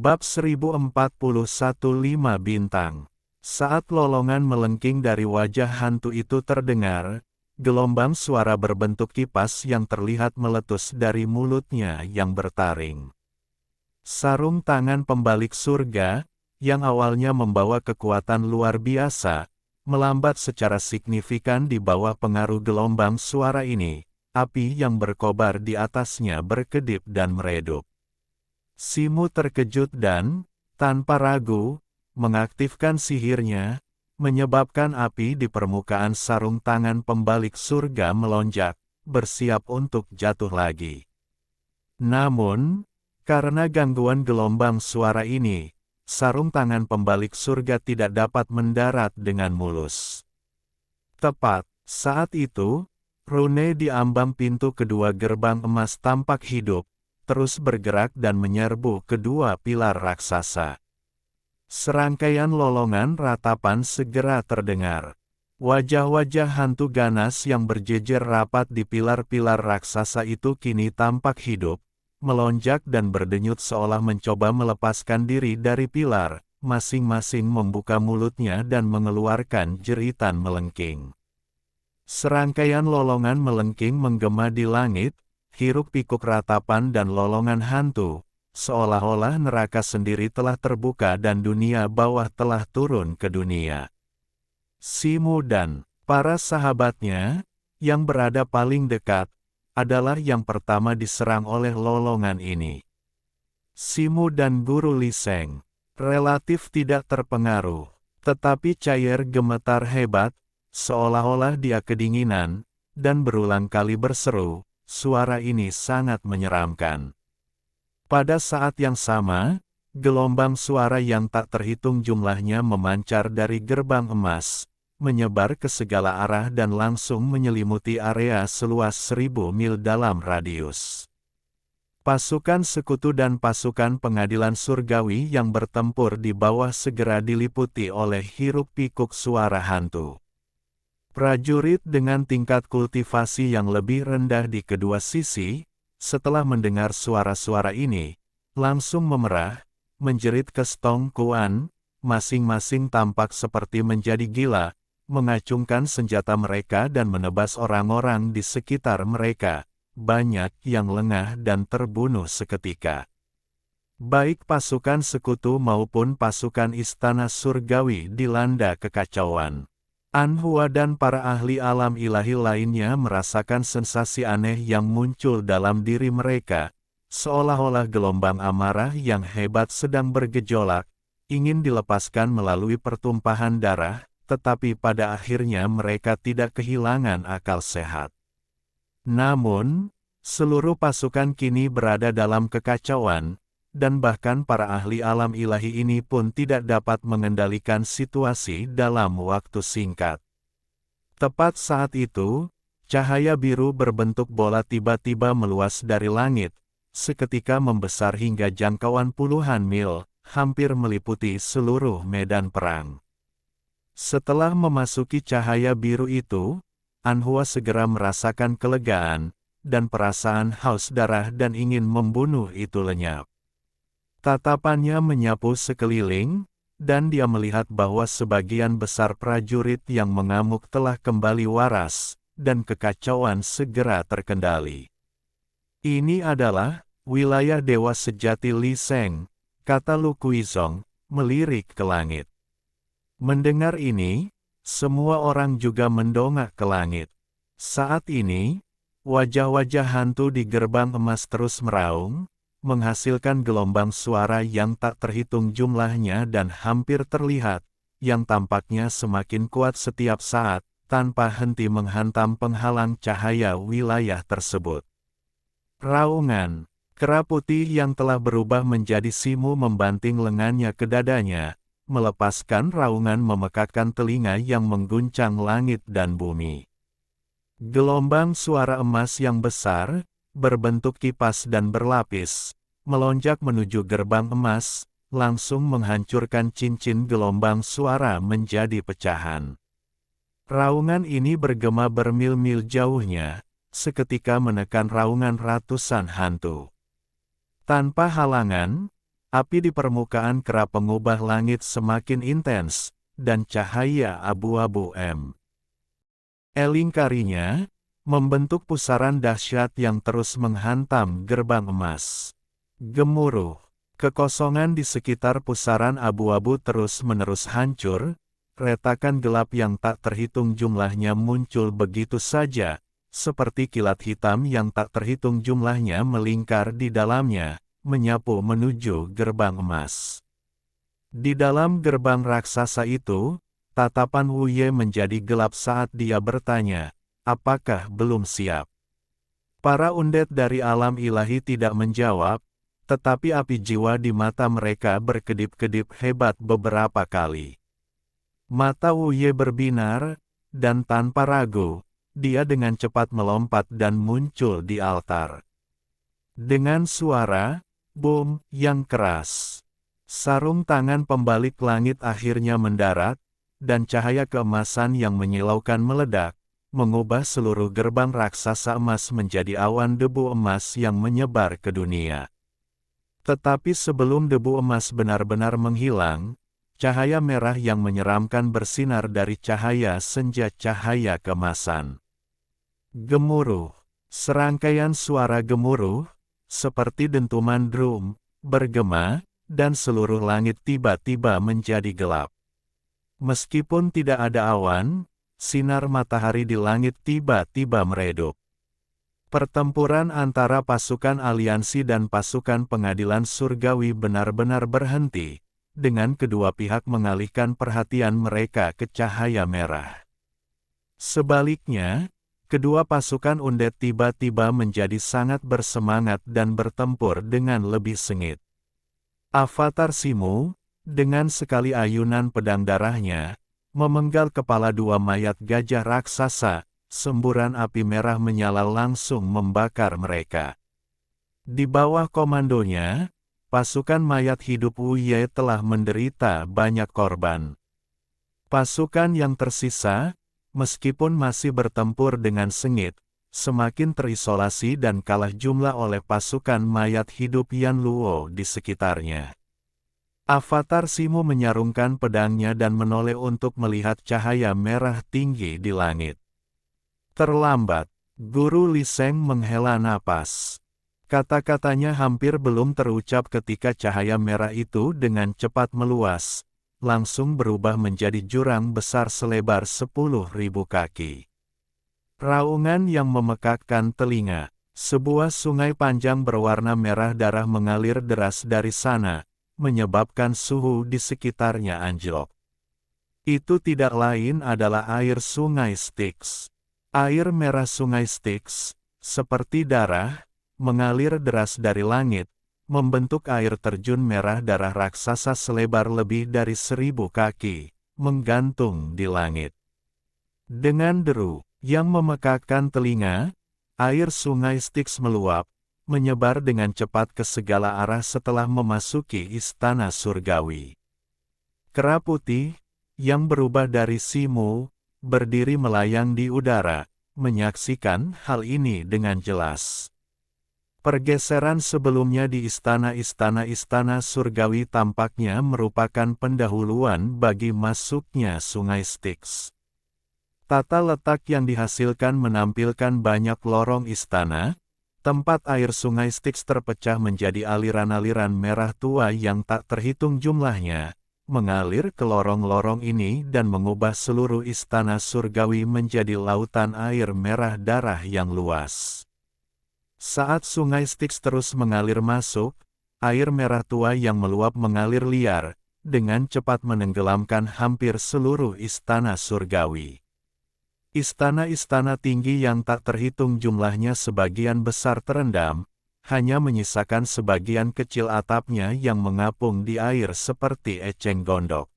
Bab 1041 5 bintang. Saat lolongan melengking dari wajah hantu itu terdengar, gelombang suara berbentuk kipas yang terlihat meletus dari mulutnya yang bertaring. Sarung tangan pembalik surga, yang awalnya membawa kekuatan luar biasa, melambat secara signifikan di bawah pengaruh gelombang suara ini. Api yang berkobar di atasnya berkedip dan meredup. Simu terkejut dan, tanpa ragu, mengaktifkan sihirnya, menyebabkan api di permukaan sarung tangan pembalik surga melonjak, bersiap untuk jatuh lagi. Namun, karena gangguan gelombang suara ini, sarung tangan pembalik surga tidak dapat mendarat dengan mulus. Tepat saat itu, rune di ambang pintu kedua gerbang emas tampak hidup, terus bergerak dan menyerbu kedua pilar raksasa. Serangkaian lolongan ratapan segera terdengar. Wajah-wajah hantu ganas yang berjejer rapat di pilar-pilar raksasa itu kini tampak hidup, melonjak dan berdenyut seolah mencoba melepaskan diri dari pilar, masing-masing membuka mulutnya dan mengeluarkan jeritan melengking. Serangkaian lolongan melengking menggema di langit, hiruk-pikuk ratapan dan lolongan hantu, seolah-olah neraka sendiri telah terbuka dan dunia bawah telah turun ke dunia. Simu dan para sahabatnya, yang berada paling dekat, adalah yang pertama diserang oleh lolongan ini. Simu dan Guru Liseng relatif tidak terpengaruh, tetapi Cair gemetar hebat, seolah-olah dia kedinginan, dan berulang kali berseru. Suara ini sangat menyeramkan. Pada saat yang sama, gelombang suara yang tak terhitung jumlahnya memancar dari gerbang emas, menyebar ke segala arah dan langsung menyelimuti area seluas 1000 mil dalam radius. Pasukan sekutu dan pasukan pengadilan surgawi yang bertempur di bawah segera diliputi oleh hiruk-pikuk suara hantu. Prajurit dengan tingkat kultivasi yang lebih rendah di kedua sisi, setelah mendengar suara-suara ini, langsung memerah, menjerit ke Stong Kuan, masing-masing tampak seperti menjadi gila, mengacungkan senjata mereka dan menebas orang-orang di sekitar mereka, banyak yang lengah dan terbunuh seketika. Baik pasukan sekutu maupun pasukan istana surgawi dilanda kekacauan. Anhua dan para ahli alam ilahi lainnya merasakan sensasi aneh yang muncul dalam diri mereka, seolah-olah gelombang amarah yang hebat sedang bergejolak, ingin dilepaskan melalui pertumpahan darah, tetapi pada akhirnya mereka tidak kehilangan akal sehat. Namun, seluruh pasukan kini berada dalam kekacauan, dan bahkan para ahli alam ilahi ini pun tidak dapat mengendalikan situasi dalam waktu singkat. Tepat saat itu, cahaya biru berbentuk bola tiba-tiba meluas dari langit, seketika membesar hingga jangkauan puluhan mil, hampir meliputi seluruh medan perang. Setelah memasuki cahaya biru itu, Anhua segera merasakan kelegaan, dan perasaan haus darah dan ingin membunuh itu lenyap. Tatapannya menyapu sekeliling, dan dia melihat bahwa sebagian besar prajurit yang mengamuk telah kembali waras, dan kekacauan segera terkendali. Ini adalah wilayah dewa sejati Li Seng, kata Lu Kuizong, melirik ke langit. Mendengar ini, semua orang juga mendongak ke langit. Saat ini, wajah-wajah hantu di gerbang emas terus meraung, menghasilkan gelombang suara yang tak terhitung jumlahnya dan hampir terlihat, yang tampaknya semakin kuat setiap saat, tanpa henti menghantam penghalang cahaya wilayah tersebut. Raungan, kera putih yang telah berubah menjadi simu membanting lengannya ke dadanya, melepaskan raungan memekakkan telinga yang mengguncang langit dan bumi. Gelombang suara emas yang besar, berbentuk kipas dan berlapis, melonjak menuju gerbang emas, langsung menghancurkan cincin gelombang suara menjadi pecahan. Raungan ini bergema bermil-mil jauhnya, seketika menekan raungan ratusan hantu. Tanpa halangan, Api di permukaan kerap mengubah langit semakin intens, dan cahaya abu-abu melingkarinya, membentuk pusaran dahsyat yang terus menghantam gerbang emas. Gemuruh. Kekosongan di sekitar pusaran abu-abu terus-menerus hancur, retakan gelap yang tak terhitung jumlahnya muncul begitu saja, seperti kilat hitam yang tak terhitung jumlahnya melingkar di dalamnya, menyapu menuju gerbang emas. Di dalam gerbang raksasa itu, tatapan Wu Ye menjadi gelap saat dia bertanya, apakah belum siap? Para undet dari alam ilahi tidak menjawab, tetapi api jiwa di mata mereka berkedip-kedip hebat beberapa kali. Mata Wu Ye berbinar, dan tanpa ragu, dia dengan cepat melompat dan muncul di altar. Dengan suara boom yang keras, sarung tangan pembalik langit akhirnya mendarat, dan cahaya keemasan yang menyilaukan meledak, mengubah seluruh gerbang raksasa emas menjadi awan debu emas yang menyebar ke dunia. Tetapi sebelum debu emas benar-benar menghilang, cahaya merah yang menyeramkan bersinar dari cahaya senja cahaya keemasan. Gemuruh. Serangkaian suara gemuruh, seperti dentuman drum, bergema, dan seluruh langit tiba-tiba menjadi gelap. Meskipun tidak ada awan, sinar matahari di langit tiba-tiba meredup. Pertempuran antara pasukan aliansi dan pasukan pengadilan surgawi benar-benar berhenti, dengan kedua pihak mengalihkan perhatian mereka ke cahaya merah. Sebaliknya, kedua pasukan undet tiba-tiba menjadi sangat bersemangat dan bertempur dengan lebih sengit. Avatar Simu, dengan sekali ayunan pedang darahnya, memenggal kepala dua mayat gajah raksasa. Semburan api merah menyala langsung membakar mereka. Di bawah komandonya, pasukan mayat hidup Wu Ye telah menderita banyak korban. Pasukan yang tersisa, meskipun masih bertempur dengan sengit, semakin terisolasi dan kalah jumlah oleh pasukan mayat hidup Yan Luo di sekitarnya. Avatar Simu menyarungkan pedangnya dan menoleh untuk melihat cahaya merah tinggi di langit. Terlambat, Guru Li Sheng menghela napas. Kata-katanya hampir belum terucap ketika cahaya merah itu dengan cepat meluas, langsung berubah menjadi jurang besar selebar 10.000 kaki. Raungan yang memekakkan telinga, sebuah sungai panjang berwarna merah darah mengalir deras dari sana, menyebabkan suhu di sekitarnya anjlok. Itu tidak lain adalah air sungai Styx. Air merah sungai Styx, seperti darah, mengalir deras dari langit, membentuk air terjun merah darah raksasa selebar lebih dari 1.000 kaki, menggantung di langit. Dengan deru yang memekakkan telinga, air sungai Styx meluap, menyebar dengan cepat ke segala arah setelah memasuki istana surgawi. Kera putih, yang berubah dari Simu, berdiri melayang di udara, menyaksikan hal ini dengan jelas. Pergeseran sebelumnya di istana-istana surgawi tampaknya merupakan pendahuluan bagi masuknya sungai Styx. Tata letak yang dihasilkan menampilkan banyak lorong istana, tempat air sungai Styx terpecah menjadi aliran-aliran merah tua yang tak terhitung jumlahnya, mengalir ke lorong-lorong ini dan mengubah seluruh istana surgawi menjadi lautan air merah darah yang luas. Saat sungai Styx terus mengalir masuk, air merah tua yang meluap mengalir liar, dengan cepat menenggelamkan hampir seluruh istana surgawi. Istana-istana tinggi yang tak terhitung jumlahnya sebagian besar terendam, hanya menyisakan sebagian kecil atapnya yang mengapung di air seperti eceng gondok.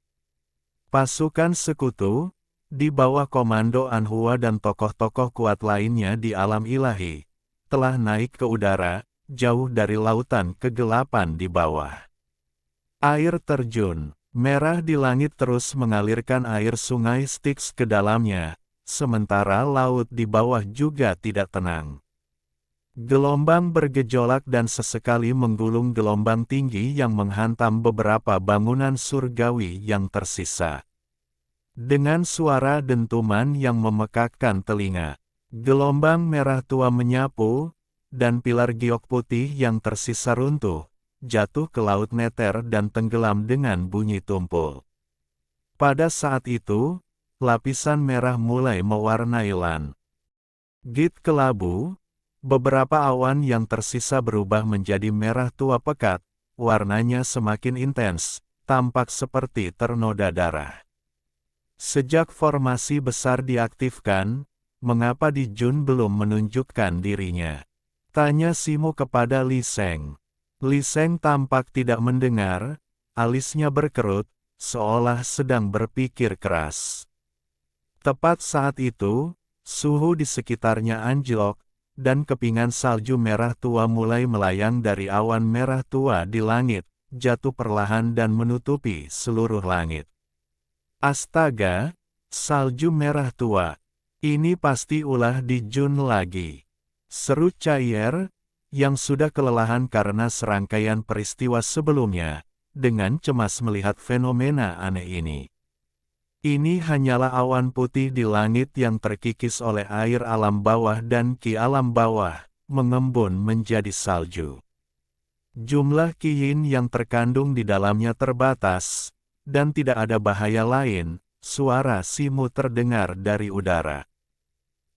Pasukan sekutu, di bawah komando Anhua dan tokoh-tokoh kuat lainnya di alam ilahi, telah naik ke udara, jauh dari lautan kegelapan di bawah. Air terjun merah di langit terus mengalirkan air sungai Styx ke dalamnya, sementara laut di bawah juga tidak tenang. Gelombang bergejolak dan sesekali menggulung gelombang tinggi yang menghantam beberapa bangunan surgawi yang tersisa. Dengan suara dentuman yang memekakkan telinga, gelombang merah tua menyapu, dan pilar giok putih yang tersisa runtuh, jatuh ke laut neter dan tenggelam dengan bunyi tumpul. Pada saat itu, lapisan merah mulai mewarnai langit kelabu. Beberapa awan yang tersisa berubah menjadi merah tua pekat, warnanya semakin intens, tampak seperti ternoda darah. Sejak formasi besar diaktifkan, mengapa Di Jun belum menunjukkan dirinya? Tanya Simo kepada Li Seng. Li Seng tampak tidak mendengar, alisnya berkerut, seolah sedang berpikir keras. Tepat saat itu, suhu di sekitarnya anjlok, dan kepingan salju merah tua mulai melayang dari awan merah tua di langit, jatuh perlahan dan menutupi seluruh langit. Astaga, salju merah tua. Ini pasti ulah Di Jun lagi. Seru Chaier, yang sudah kelelahan karena serangkaian peristiwa sebelumnya, dengan cemas melihat fenomena aneh ini. Ini hanyalah awan putih di langit yang terkikis oleh air alam bawah dan ki alam bawah, mengembun menjadi salju. Jumlah ki yin yang terkandung di dalamnya terbatas, dan tidak ada bahaya lain, suara Simo terdengar dari udara.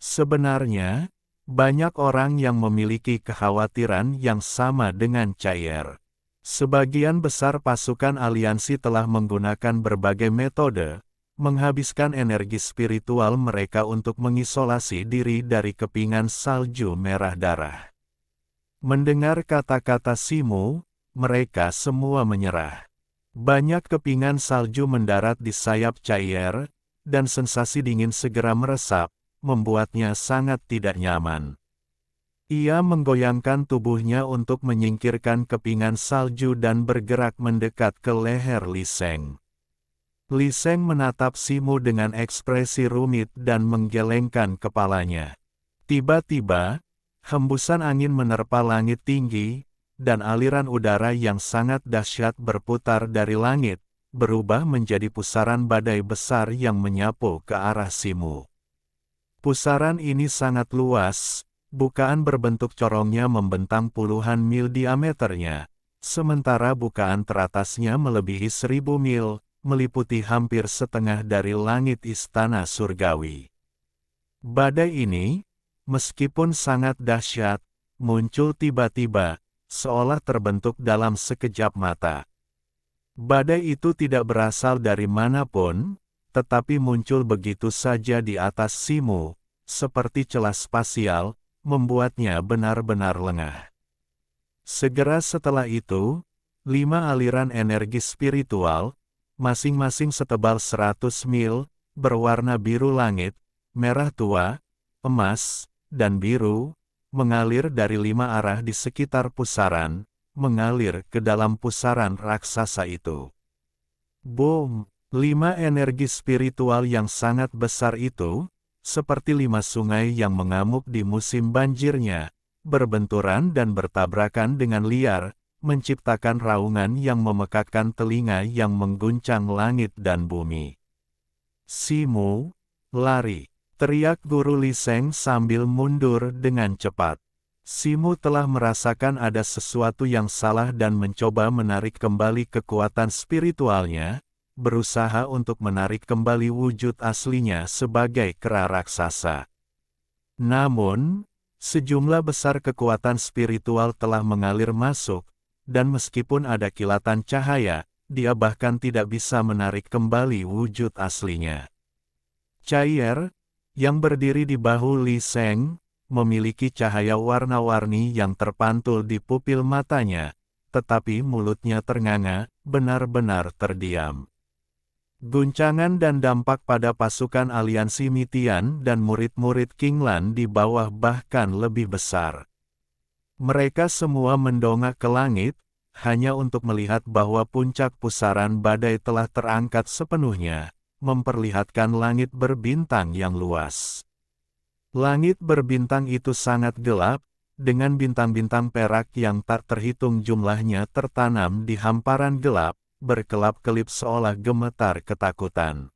Sebenarnya, banyak orang yang memiliki kekhawatiran yang sama dengan Chaier. Sebagian besar pasukan aliansi telah menggunakan berbagai metode, menghabiskan energi spiritual mereka untuk mengisolasi diri dari kepingan salju merah darah. Mendengar kata-kata Simo, mereka semua menyerah. Banyak kepingan salju mendarat di sayap Chaier, dan sensasi dingin segera meresap, membuatnya sangat tidak nyaman. Ia menggoyangkan tubuhnya untuk menyingkirkan kepingan salju dan bergerak mendekat ke leher Li Seng. Li Seng menatap Simo dengan ekspresi rumit dan menggelengkan kepalanya. Tiba-tiba, hembusan angin menerpa langit tinggi, dan aliran udara yang sangat dahsyat berputar dari langit, berubah menjadi pusaran badai besar yang menyapu ke arah Simo. Pusaran ini sangat luas, bukaan berbentuk corongnya membentang puluhan mil diameternya, sementara bukaan teratasnya melebihi 1000 mil, meliputi hampir setengah dari langit istana surgawi. Badai ini, meskipun sangat dahsyat, muncul tiba-tiba, seolah terbentuk dalam sekejap mata. Badai itu tidak berasal dari manapun, tetapi muncul begitu saja di atas Simo, seperti celah spasial, membuatnya benar-benar lengah. Segera setelah itu, 5 aliran energi spiritual, masing-masing setebal 100 mil, berwarna biru langit, merah tua, emas, dan biru, mengalir dari 5 arah di sekitar pusaran, mengalir ke dalam pusaran raksasa itu. Boom! 5 energi spiritual yang sangat besar itu, seperti 5 sungai yang mengamuk di musim banjirnya, berbenturan dan bertabrakan dengan liar, menciptakan raungan yang memekakkan telinga yang mengguncang langit dan bumi. Simo, lari! Teriak Guru Li Seng sambil mundur dengan cepat. Simo telah merasakan ada sesuatu yang salah dan mencoba menarik kembali kekuatan spiritualnya, berusaha untuk menarik kembali wujud aslinya sebagai kera raksasa. Namun, sejumlah besar kekuatan spiritual telah mengalir masuk, dan meskipun ada kilatan cahaya, dia bahkan tidak bisa menarik kembali wujud aslinya. Chaier, yang berdiri di bahu Li Seng, memiliki cahaya warna-warni yang terpantul di pupil matanya, tetapi mulutnya ternganga, benar-benar terdiam. Guncangan dan dampak pada pasukan aliansi Mitian dan murid-murid Qinglan di bawah bahkan lebih besar. Mereka semua mendongak ke langit, hanya untuk melihat bahwa puncak pusaran badai telah terangkat sepenuhnya, memperlihatkan langit berbintang yang luas. Langit berbintang itu sangat gelap, dengan bintang-bintang perak yang tak terhitung jumlahnya tertanam di hamparan gelap, berkelap-kelip seolah gemetar ketakutan.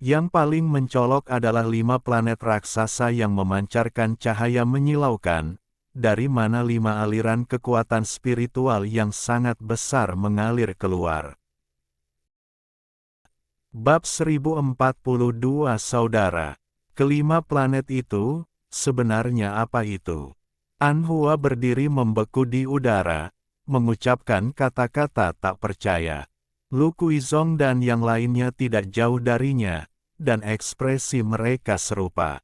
Yang paling mencolok adalah 5 planet raksasa yang memancarkan cahaya menyilaukan, dari mana 5 aliran kekuatan spiritual yang sangat besar mengalir keluar. Bab 1042 Saudara, kelima planet itu, sebenarnya apa itu? Anhua berdiri membeku di udara, mengucapkan kata-kata tak percaya. Lu Kuizong dan yang lainnya tidak jauh darinya, dan ekspresi mereka serupa.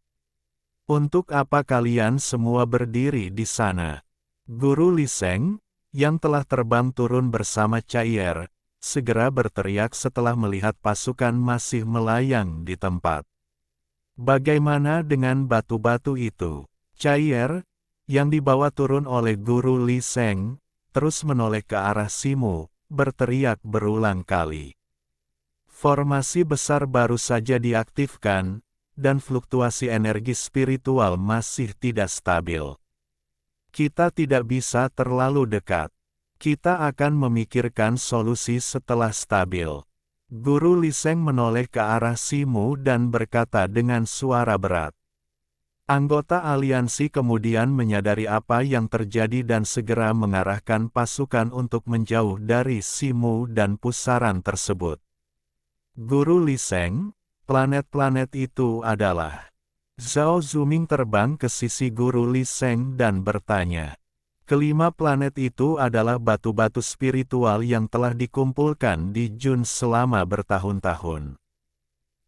Untuk apa kalian semua berdiri di sana? Guru Li Seng, yang telah terbang turun bersama Chaier, segera berteriak setelah melihat pasukan masih melayang di tempat. Bagaimana dengan batu-batu itu? Chaier, yang dibawa turun oleh Guru Li Seng, terus menoleh ke arah Simu, berteriak berulang kali. Formasi besar baru saja diaktifkan, dan fluktuasi energi spiritual masih tidak stabil. Kita tidak bisa terlalu dekat. Kita akan memikirkan solusi setelah stabil. Guru Li Seng menoleh ke arah Simu dan berkata dengan suara berat. Anggota aliansi kemudian menyadari apa yang terjadi dan segera mengarahkan pasukan untuk menjauh dari Simu dan pusaran tersebut. Guru Li Seng, planet-planet itu adalah... Zhao Zuming terbang ke sisi Guru Li Seng dan bertanya. Kelima planet itu adalah batu-batu spiritual yang telah dikumpulkan di Jun selama bertahun-tahun.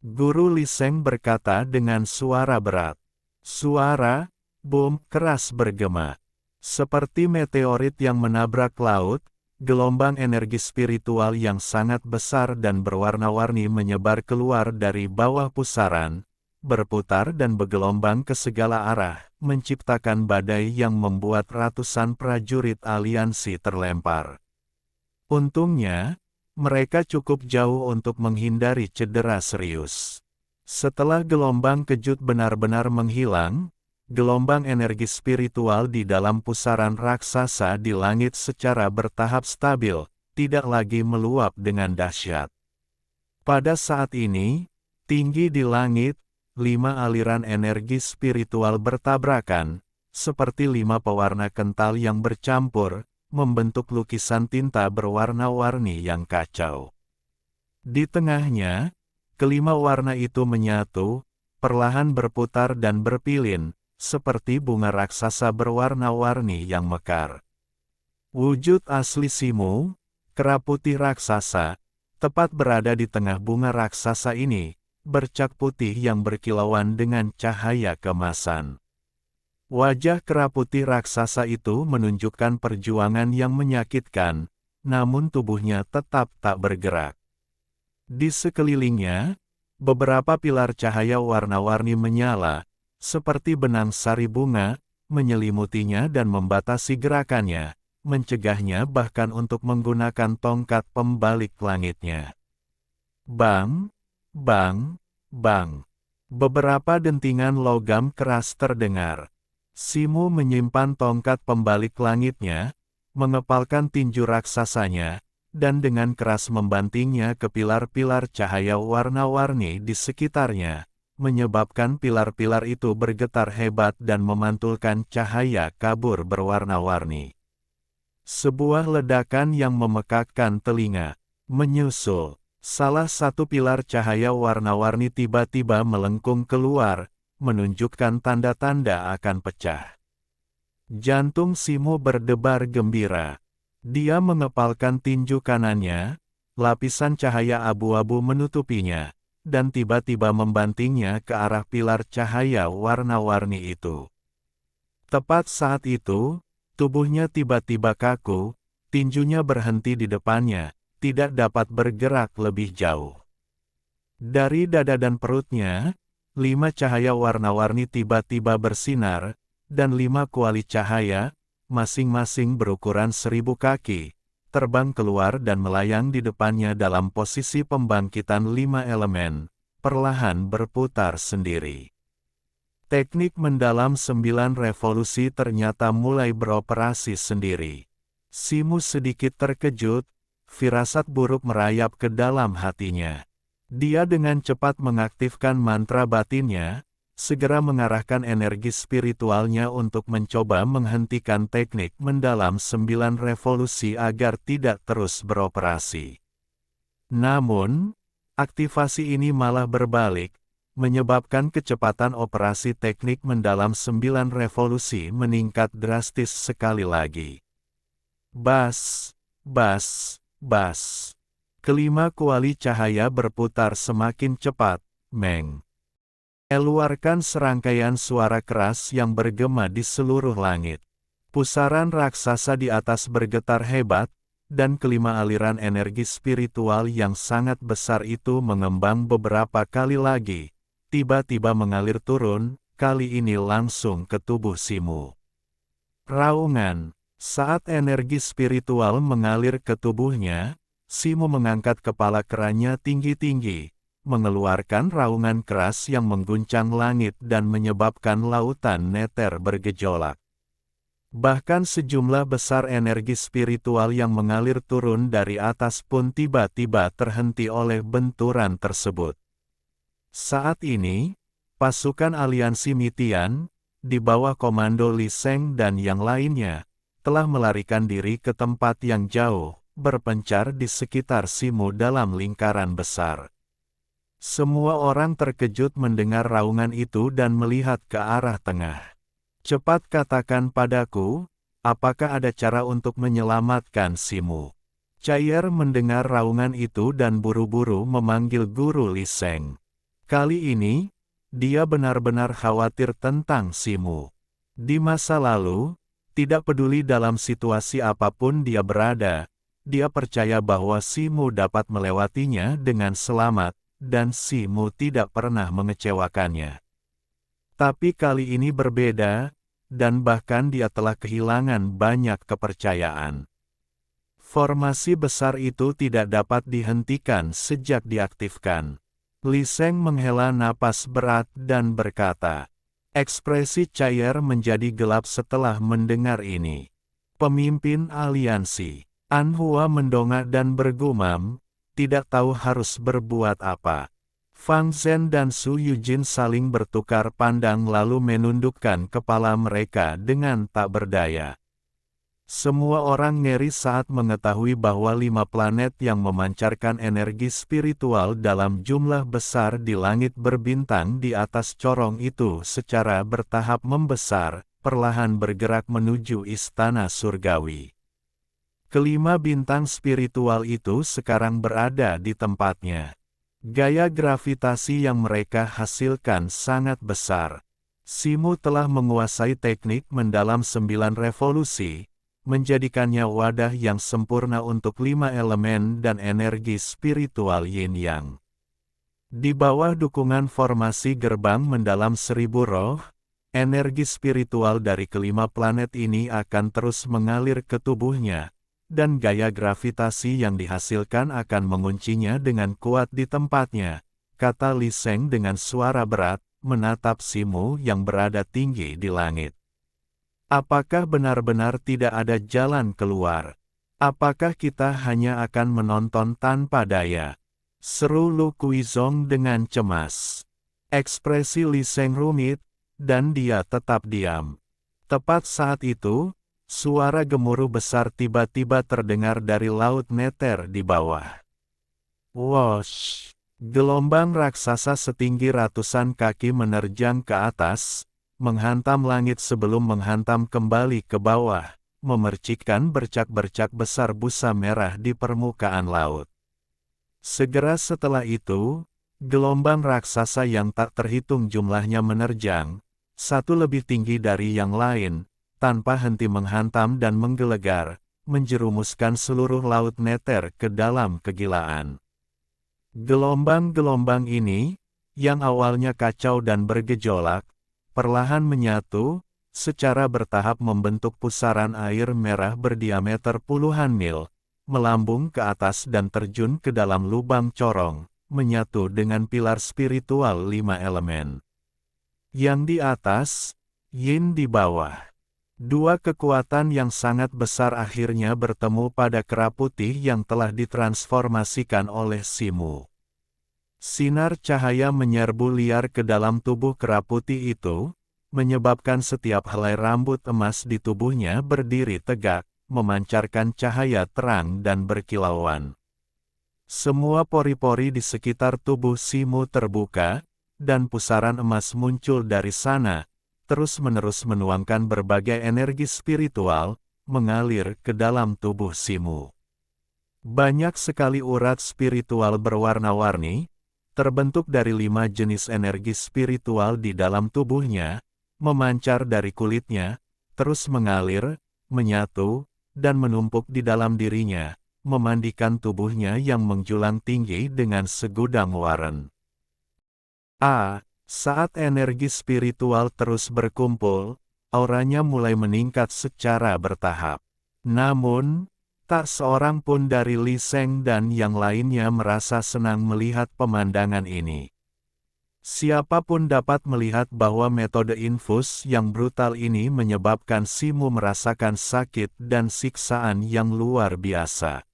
Guru Li Seng berkata dengan suara berat. Suara, bom, keras bergema. Seperti meteorit yang menabrak laut, gelombang energi spiritual yang sangat besar dan berwarna-warni menyebar keluar dari bawah pusaran, berputar dan bergelombang ke segala arah, menciptakan badai yang membuat ratusan prajurit aliansi terlempar. Untungnya, mereka cukup jauh untuk menghindari cedera serius. Setelah gelombang kejut benar-benar menghilang, gelombang energi spiritual di dalam pusaran raksasa di langit secara bertahap stabil, tidak lagi meluap dengan dahsyat. Pada saat ini, tinggi di langit, 5 aliran energi spiritual bertabrakan, seperti 5 pewarna kental yang bercampur, membentuk lukisan tinta berwarna-warni yang kacau. Di tengahnya, kelima warna itu menyatu, perlahan berputar dan berpilin, seperti bunga raksasa berwarna-warni yang mekar. Wujud asli Simu, kera putih raksasa, tepat berada di tengah bunga raksasa ini, bercak putih yang berkilauan dengan cahaya kemasan. Wajah kera putih raksasa itu menunjukkan perjuangan yang menyakitkan, namun tubuhnya tetap tak bergerak. Di sekelilingnya, beberapa pilar cahaya warna-warni menyala, seperti benang sari bunga, menyelimutinya dan membatasi gerakannya, mencegahnya bahkan untuk menggunakan tongkat pembalik langitnya. Bang, bang, bang. Beberapa dentingan logam keras terdengar. Simu menyimpan tongkat pembalik langitnya, mengepalkan tinju raksasanya, dan dengan keras membantingnya ke pilar-pilar cahaya warna-warni di sekitarnya, menyebabkan pilar-pilar itu bergetar hebat dan memantulkan cahaya kabur berwarna-warni. Sebuah ledakan yang memekakkan telinga, menyusul. Salah satu pilar cahaya warna-warni tiba-tiba melengkung keluar, menunjukkan tanda-tanda akan pecah. Jantung Simu berdebar gembira. Dia mengepalkan tinju kanannya, lapisan cahaya abu-abu menutupinya, dan tiba-tiba membantingnya ke arah pilar cahaya warna-warni itu. Tepat saat itu, tubuhnya tiba-tiba kaku, tinjunya berhenti di depannya, tidak dapat bergerak lebih jauh. Dari dada dan perutnya, 5 cahaya warna-warni tiba-tiba bersinar, dan 5 kuali cahaya, masing-masing berukuran 1000 kaki, terbang keluar dan melayang di depannya dalam posisi pembangkitan 5 elemen, perlahan berputar sendiri. Teknik mendalam 9 revolusi ternyata mulai beroperasi sendiri. Simu sedikit terkejut, firasat buruk merayap ke dalam hatinya. Dia dengan cepat mengaktifkan mantra batinnya, segera mengarahkan energi spiritualnya untuk mencoba menghentikan teknik mendalam 9 revolusi agar tidak terus beroperasi. Namun, aktivasi ini malah berbalik, menyebabkan kecepatan operasi teknik mendalam 9 revolusi meningkat drastis sekali lagi. Bas, bas, bas. Kelima kuali cahaya berputar semakin cepat, Meng. Keluarkan serangkaian suara keras yang bergema di seluruh langit. Pusaran raksasa di atas bergetar hebat, dan kelima aliran energi spiritual yang sangat besar itu mengembang beberapa kali lagi, tiba-tiba mengalir turun, kali ini langsung ke tubuh Simu. Raungan. Saat energi spiritual mengalir ke tubuhnya, Simu mengangkat kepala kerannya tinggi-tinggi, mengeluarkan raungan keras yang mengguncang langit dan menyebabkan lautan neter bergejolak. Bahkan sejumlah besar energi spiritual yang mengalir turun dari atas pun tiba-tiba terhenti oleh benturan tersebut. Saat ini, pasukan aliansi Mitian, di bawah komando Li Sheng dan yang lainnya, telah melarikan diri ke tempat yang jauh, berpencar di sekitar Simu dalam lingkaran besar. Semua orang terkejut mendengar raungan itu dan melihat ke arah tengah. Cepat katakan padaku, apakah ada cara untuk menyelamatkan Simu? Cair mendengar raungan itu dan buru-buru memanggil Guru Li Sheng. Kali ini, dia benar-benar khawatir tentang Simu. Di masa lalu, tidak peduli dalam situasi apapun dia berada, dia percaya bahwa Simu dapat melewatinya dengan selamat, dan Simu tidak pernah mengecewakannya. Tapi kali ini berbeda, dan bahkan dia telah kehilangan banyak kepercayaan. Formasi besar itu tidak dapat dihentikan sejak diaktifkan. Li Sheng menghela napas berat dan berkata, ekspresi cair menjadi gelap setelah mendengar ini. Pemimpin aliansi, Anhua mendongak dan bergumam, tidak tahu harus berbuat apa. Fang Zhen dan Su Yujin saling bertukar pandang lalu menundukkan kepala mereka dengan tak berdaya. Semua orang ngeri saat mengetahui bahwa 5 planet yang memancarkan energi spiritual dalam jumlah besar di langit berbintang di atas corong itu secara bertahap membesar, perlahan bergerak menuju istana surgawi. Kelima bintang spiritual itu sekarang berada di tempatnya. Gaya gravitasi yang mereka hasilkan sangat besar. Simu telah menguasai teknik mendalam 9 revolusi, menjadikannya wadah yang sempurna untuk 5 elemen dan energi spiritual yin-yang. Di bawah dukungan formasi gerbang mendalam 1000 roh, energi spiritual dari kelima planet ini akan terus mengalir ke tubuhnya, dan gaya gravitasi yang dihasilkan akan menguncinya dengan kuat di tempatnya, kata Li Sheng dengan suara berat, menatap Simu yang berada tinggi di langit. Apakah benar-benar tidak ada jalan keluar? Apakah kita hanya akan menonton tanpa daya? Seru Lu Kuizong dengan cemas. Ekspresi Li Sheng rumit, dan dia tetap diam. Tepat saat itu, suara gemuruh besar tiba-tiba terdengar dari laut neter di bawah. Wosh! Gelombang raksasa setinggi ratusan kaki menerjang ke atas, menghantam langit sebelum menghantam kembali ke bawah, memercikkan bercak-bercak besar busa merah di permukaan laut. Segera setelah itu, gelombang raksasa yang tak terhitung jumlahnya menerjang, satu lebih tinggi dari yang lain, tanpa henti menghantam dan menggelegar, menjerumuskan seluruh laut neter ke dalam kegilaan. Gelombang-gelombang ini, yang awalnya kacau dan bergejolak, perlahan menyatu, secara bertahap membentuk pusaran air merah berdiameter puluhan mil, melambung ke atas dan terjun ke dalam lubang corong, menyatu dengan pilar spiritual 5 elemen. Yang di atas, yin di bawah. Dua kekuatan yang sangat besar akhirnya bertemu pada kera putih yang telah ditransformasikan oleh Simu. Sinar cahaya menyerbu liar ke dalam tubuh kera putih itu, menyebabkan setiap helai rambut emas di tubuhnya berdiri tegak, memancarkan cahaya terang dan berkilauan. Semua pori-pori di sekitar tubuh Simu terbuka, dan pusaran emas muncul dari sana, terus-menerus menuangkan berbagai energi spiritual, mengalir ke dalam tubuh Simu. Banyak sekali urat spiritual berwarna-warni, terbentuk dari 5 jenis energi spiritual di dalam tubuhnya, memancar dari kulitnya, terus mengalir, menyatu, dan menumpuk di dalam dirinya, memandikan tubuhnya yang menjulang tinggi dengan segudang warna. Saat energi spiritual terus berkumpul, auranya mulai meningkat secara bertahap. Namun, tak seorang pun dari Li Sheng dan yang lainnya merasa senang melihat pemandangan ini. Siapapun dapat melihat bahwa metode infus yang brutal ini menyebabkan Simu merasakan sakit dan siksaan yang luar biasa.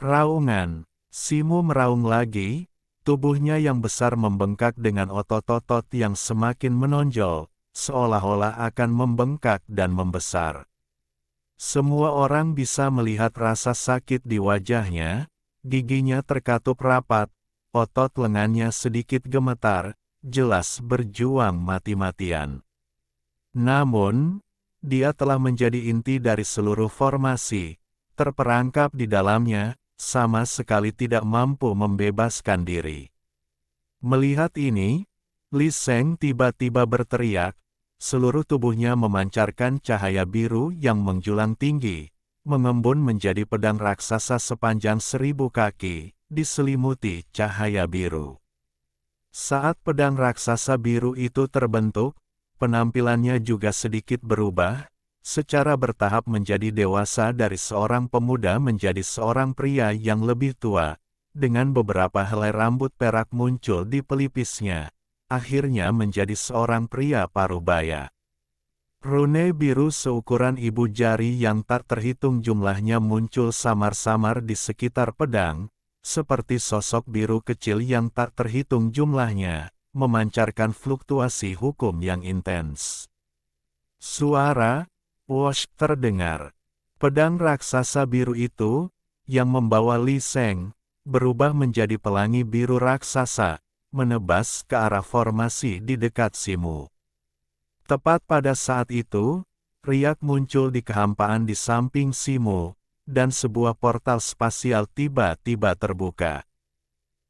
Raungan. Simu meraung lagi, tubuhnya yang besar membengkak dengan otot-otot yang semakin menonjol, seolah-olah akan membengkak dan membesar. Semua orang bisa melihat rasa sakit di wajahnya, giginya terkatup rapat, otot lengannya sedikit gemetar, jelas berjuang mati-matian. Namun, dia telah menjadi inti dari seluruh formasi, terperangkap di dalamnya, sama sekali tidak mampu membebaskan diri. Melihat ini, Li Sheng tiba-tiba berteriak, seluruh tubuhnya memancarkan cahaya biru yang menjulang tinggi, mengembun menjadi pedang raksasa sepanjang 1000 kaki, diselimuti cahaya biru. Saat pedang raksasa biru itu terbentuk, penampilannya juga sedikit berubah, secara bertahap menjadi dewasa dari seorang pemuda menjadi seorang pria yang lebih tua, dengan beberapa helai rambut perak muncul di pelipisnya, akhirnya menjadi seorang pria parubaya. Rune biru seukuran ibu jari yang tak terhitung jumlahnya muncul samar-samar di sekitar pedang, seperti sosok biru kecil yang tak terhitung jumlahnya, memancarkan fluktuasi hukum yang intens. Suara "wosh" terdengar. Pedang raksasa biru itu, yang membawa Li Sheng, berubah menjadi pelangi biru raksasa, menebas ke arah formasi di dekat Simu. Tepat pada saat itu, riak muncul di kehampaan di samping Simu, dan sebuah portal spasial tiba-tiba terbuka.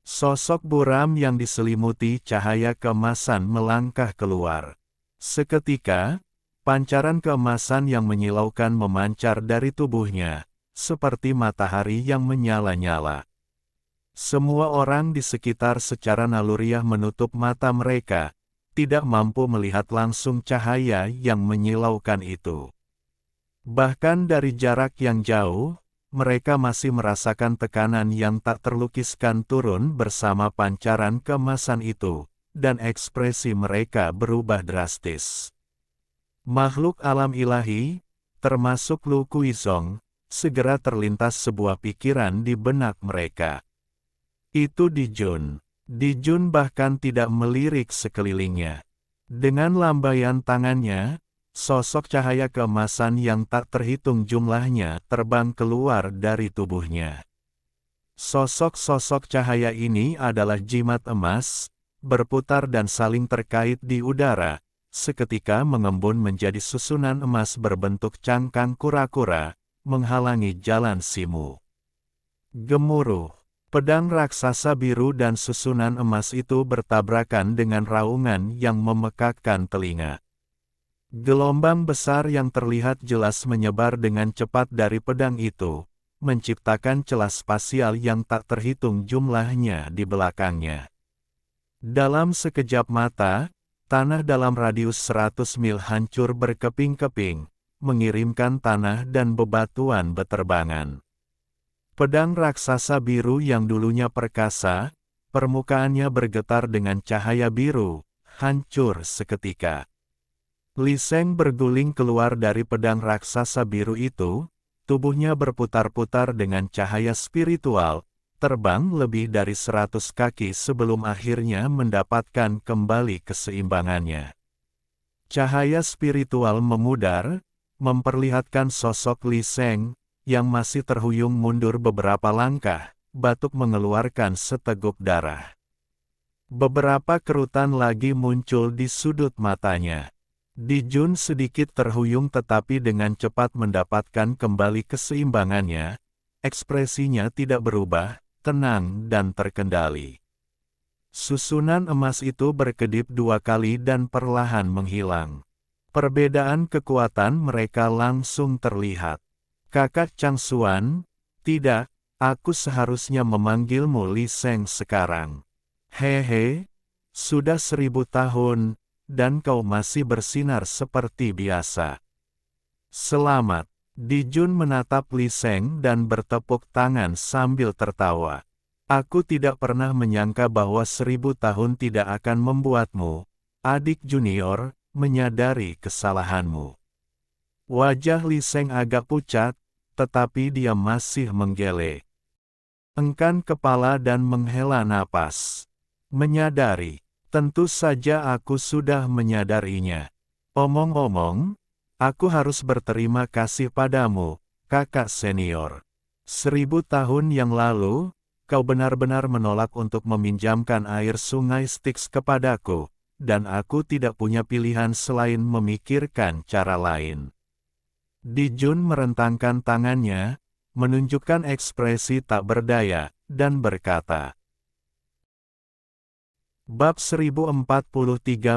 Sosok buram yang diselimuti cahaya keemasan melangkah keluar. Seketika, pancaran keemasan yang menyilaukan memancar dari tubuhnya, seperti matahari yang menyala-nyala. Semua orang di sekitar secara naluriah menutup mata mereka, tidak mampu melihat langsung cahaya yang menyilaukan itu. Bahkan dari jarak yang jauh, mereka masih merasakan tekanan yang tak terlukiskan turun bersama pancaran keemasan itu, dan ekspresi mereka berubah drastis. Makhluk alam ilahi, termasuk Lu Kuizong, segera terlintas sebuah pikiran di benak mereka. Itu Dijun. Dijun bahkan tidak melirik sekelilingnya. Dengan lambaian tangannya, sosok cahaya keemasan yang tak terhitung jumlahnya terbang keluar dari tubuhnya. Sosok-sosok cahaya ini adalah jimat emas, berputar dan saling terkait di udara, seketika mengembun menjadi susunan emas berbentuk cangkang kura-kura, menghalangi jalan Simu. Gemuruh. Pedang raksasa biru dan susunan emas itu bertabrakan dengan raungan yang memekakkan telinga. Gelombang besar yang terlihat jelas menyebar dengan cepat dari pedang itu, menciptakan celah spasial yang tak terhitung jumlahnya di belakangnya. Dalam sekejap mata, tanah dalam radius 100 mil hancur berkeping-keping, mengirimkan tanah dan bebatuan beterbangan. Pedang raksasa biru yang dulunya perkasa, permukaannya bergetar dengan cahaya biru, hancur seketika. Li Sheng berguling keluar dari pedang raksasa biru itu, tubuhnya berputar-putar dengan cahaya spiritual, terbang lebih dari 100 kaki sebelum akhirnya mendapatkan kembali keseimbangannya. Cahaya spiritual memudar, memperlihatkan sosok Li Sheng, yang masih terhuyung mundur beberapa langkah, batuk mengeluarkan seteguk darah. Beberapa kerutan lagi muncul di sudut matanya. Di Jun sedikit terhuyung tetapi dengan cepat mendapatkan kembali keseimbangannya, ekspresinya tidak berubah, tenang dan terkendali. Susunan emas itu berkedip 2 kali dan perlahan menghilang. Perbedaan kekuatan mereka langsung terlihat. Kakak Changsuan, tidak, aku seharusnya memanggilmu Li Sheng sekarang. Hehe, sudah 1000 tahun, dan kau masih bersinar seperti biasa. Selamat. Di Jun menatap Li Sheng dan bertepuk tangan sambil tertawa. Aku tidak pernah menyangka bahwa 1000 tahun tidak akan membuatmu, adik junior, menyadari kesalahanmu. Wajah Li Sheng agak pucat, tetapi dia masih menggele. Engkan kepala dan menghela napas. Menyadari. Tentu saja aku sudah menyadarinya. Omong-omong, aku harus berterima kasih padamu, kakak senior. 1000 tahun yang lalu, kau benar-benar menolak untuk meminjamkan air sungai Styx kepadaku, dan aku tidak punya pilihan selain memikirkan cara lain. Di Jun merentangkan tangannya, menunjukkan ekspresi tak berdaya, dan berkata, Bab 1043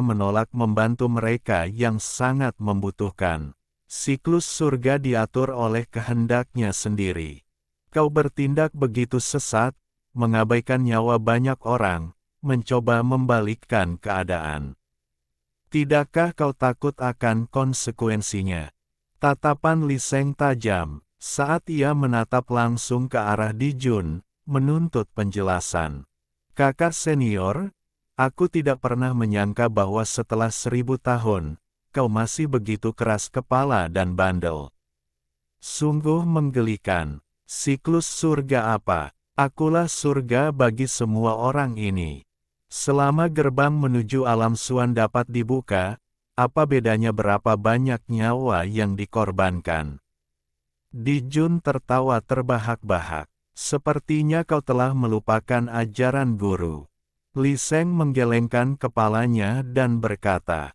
menolak membantu mereka yang sangat membutuhkan. Siklus surga diatur oleh kehendaknya sendiri. Kau bertindak begitu sesat, mengabaikan nyawa banyak orang, mencoba membalikkan keadaan. Tidakkah kau takut akan konsekuensinya? Tatapan Li Sheng tajam, saat ia menatap langsung ke arah Di Jun, menuntut penjelasan. Kakak senior, aku tidak pernah menyangka bahwa setelah 1000 tahun, kau masih begitu keras kepala dan bandel. Sungguh menggelikan. Siklus surga apa? Akulah surga bagi semua orang ini. Selama gerbang menuju alam Suan dapat dibuka, apa bedanya berapa banyak nyawa yang dikorbankan? Di Jun tertawa terbahak-bahak. Sepertinya kau telah melupakan ajaran guru. Li Sheng menggelengkan kepalanya dan berkata,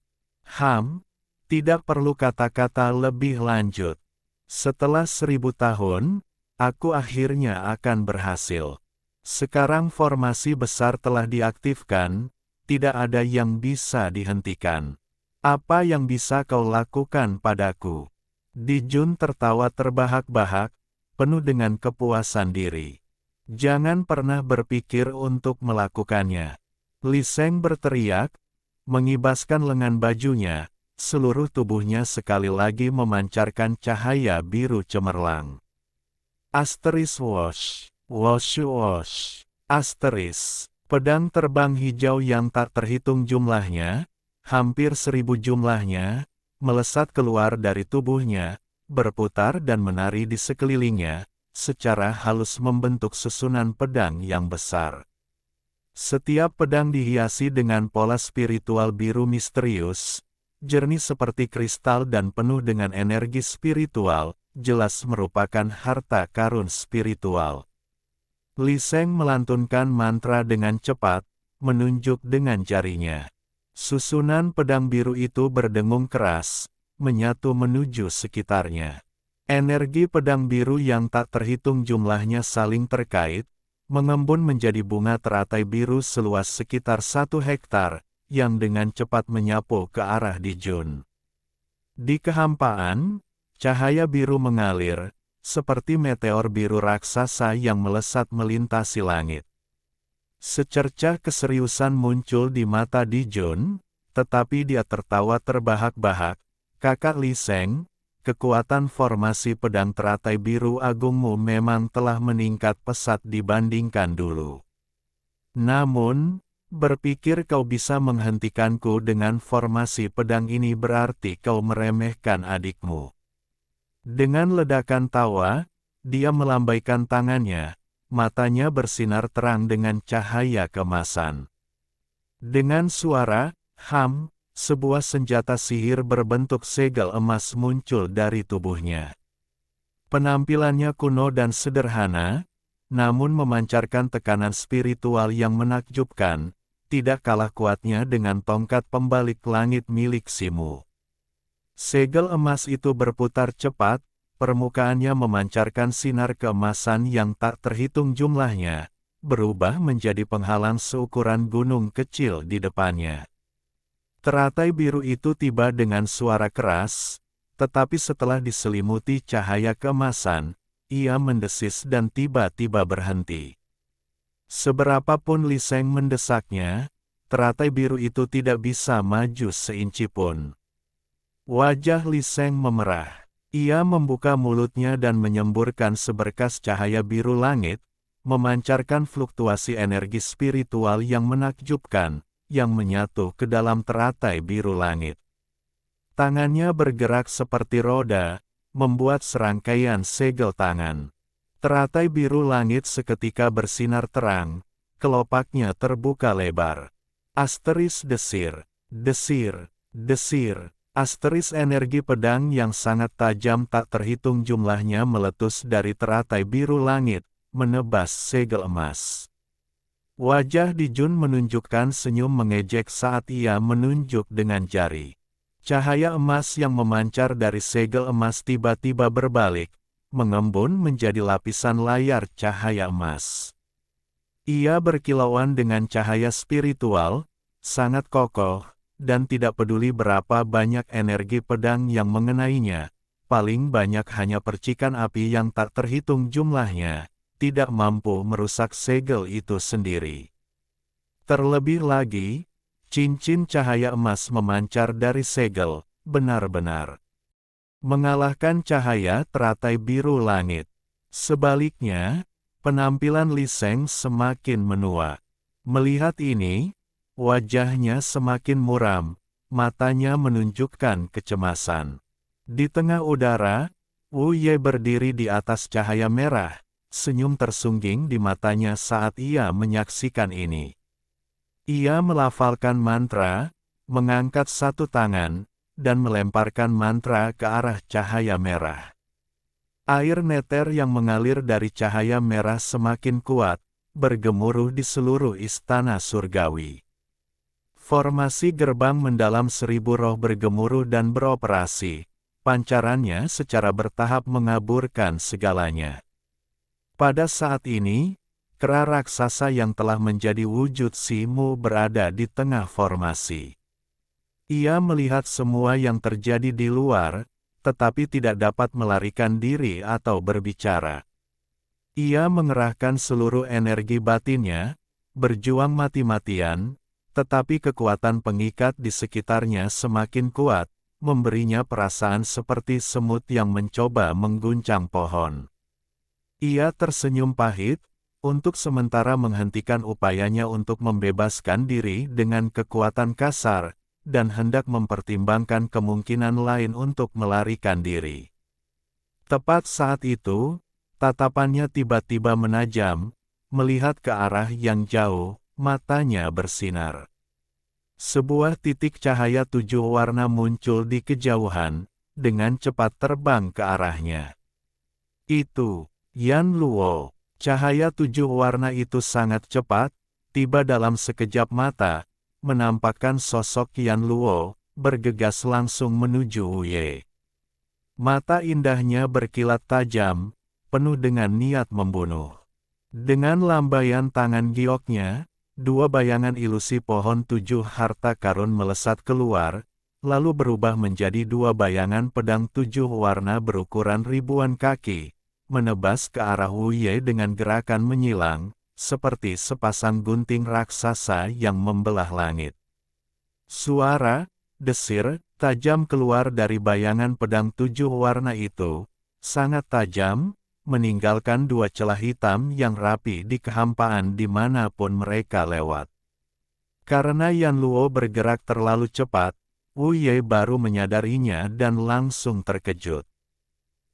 tidak perlu kata-kata lebih lanjut. Setelah 1000 tahun, aku akhirnya akan berhasil. Sekarang formasi besar telah diaktifkan, tidak ada yang bisa dihentikan. Apa yang bisa kau lakukan padaku? Di Jun tertawa terbahak-bahak, penuh dengan kepuasan diri. Jangan pernah berpikir untuk melakukannya. Li Sheng berteriak, mengibaskan lengan bajunya, seluruh tubuhnya sekali lagi memancarkan cahaya biru cemerlang. Asteris wash, wash wash, asteris, pedang terbang hijau yang tak terhitung jumlahnya, hampir 1000 jumlahnya, melesat keluar dari tubuhnya, berputar dan menari di sekelilingnya, secara halus membentuk susunan pedang yang besar. Setiap pedang dihiasi dengan pola spiritual biru misterius, jernih seperti kristal dan penuh dengan energi spiritual, jelas merupakan harta karun spiritual. Li Sheng melantunkan mantra dengan cepat, menunjuk dengan jarinya. Susunan pedang biru itu berdengung keras, menyatu menuju sekitarnya. Energi pedang biru yang tak terhitung jumlahnya saling terkait, mengembun menjadi bunga teratai biru seluas sekitar 1 hektar, yang dengan cepat menyapu ke arah Di Jun. Di kehampaan, cahaya biru mengalir, seperti meteor biru raksasa yang melesat melintasi langit. Secercah keseriusan muncul di mata Di Jun, tetapi dia tertawa terbahak-bahak. Kakak Li Sheng, kekuatan formasi pedang teratai biru agungmu memang telah meningkat pesat dibandingkan dulu. Namun, Berpikir kau bisa menghentikanku dengan formasi pedang ini berarti kau meremehkan adikmu. Dengan ledakan tawa, dia melambaikan tangannya, matanya bersinar terang dengan cahaya kemasan. Dengan suara, ham, sebuah senjata sihir berbentuk segel emas muncul dari tubuhnya. Penampilannya kuno dan sederhana, namun memancarkan tekanan spiritual yang menakjubkan, tidak kalah kuatnya dengan tongkat pembalik langit milik Simu. Segel emas itu berputar cepat, permukaannya memancarkan sinar keemasan yang tak terhitung jumlahnya, berubah menjadi penghalang seukuran gunung kecil di depannya. Teratai biru itu tiba dengan suara keras, tetapi setelah diselimuti cahaya keemasan, ia mendesis dan tiba-tiba berhenti. Seberapapun Li Sheng mendesaknya, teratai biru itu tidak bisa maju seinci pun. Wajah Li Sheng memerah. Ia membuka mulutnya dan menyemburkan seberkas cahaya biru langit, memancarkan fluktuasi energi spiritual yang menakjubkan, yang menyatu ke dalam teratai biru langit. Tangannya bergerak seperti roda, membuat serangkaian segel tangan. Teratai biru langit seketika bersinar terang, kelopaknya terbuka lebar. Asteris desir, desir, desir. Asteris energi pedang yang sangat tajam tak terhitung jumlahnya meletus dari teratai biru langit, menebas segel emas. Wajah Di Jun menunjukkan senyum mengejek saat ia menunjuk dengan jari. Cahaya emas yang memancar dari segel emas tiba-tiba berbalik, mengembun menjadi lapisan layar cahaya emas. Ia berkilauan dengan cahaya spiritual, sangat kokoh, dan tidak peduli berapa banyak energi pedang yang mengenainya, paling banyak hanya percikan api yang tak terhitung jumlahnya, tidak mampu merusak segel itu sendiri. Terlebih lagi, cincin cahaya emas memancar dari segel, benar-benar mengalahkan cahaya teratai biru langit. Sebaliknya, penampilan Li Sheng semakin menua. Melihat ini, wajahnya semakin muram, matanya menunjukkan kecemasan. Di tengah udara, Wu Ye berdiri di atas cahaya merah, senyum tersungging di matanya saat ia menyaksikan ini. Ia melafalkan mantra, mengangkat satu tangan, dan melemparkan mantra ke arah cahaya merah. Air neter yang mengalir dari cahaya merah semakin kuat, bergemuruh di seluruh istana surgawi. Formasi gerbang mendalam 1000 roh bergemuruh dan beroperasi, pancarannya secara bertahap mengaburkan segalanya. Pada saat ini, kera raksasa yang telah menjadi wujud Simu berada di tengah formasi. Ia melihat semua yang terjadi di luar, tetapi tidak dapat melarikan diri atau berbicara. Ia mengerahkan seluruh energi batinnya, berjuang mati-matian, tetapi kekuatan pengikat di sekitarnya semakin kuat, memberinya perasaan seperti semut yang mencoba mengguncang pohon. Ia tersenyum pahit, untuk sementara menghentikan upayanya untuk membebaskan diri dengan kekuatan kasar, dan hendak mempertimbangkan kemungkinan lain untuk melarikan diri. Tepat saat itu, tatapannya tiba-tiba menajam, melihat ke arah yang jauh, matanya bersinar. Sebuah titik cahaya 7 warna muncul di kejauhan, dengan cepat terbang ke arahnya. Itu, Yan Luo. Cahaya 7 warna itu sangat cepat, tiba dalam sekejap mata, menampakkan sosok Yan Luo, bergegas langsung menuju Wu Ye. Mata indahnya berkilat tajam, penuh dengan niat membunuh. Dengan lambaian tangan gioknya, 2 bayangan ilusi pohon 7 harta karun melesat keluar, lalu berubah menjadi 2 bayangan pedang 7 warna berukuran ribuan kaki, menebas ke arah Wu Ye dengan gerakan menyilang, seperti sepasang gunting raksasa yang membelah langit. Suara, desir, tajam keluar dari bayangan pedang 7 warna itu, sangat tajam, meninggalkan 2 celah hitam yang rapi di kehampaan dimanapun mereka lewat. Karena Yan Luo bergerak terlalu cepat, Wu Ye baru menyadarinya dan langsung terkejut.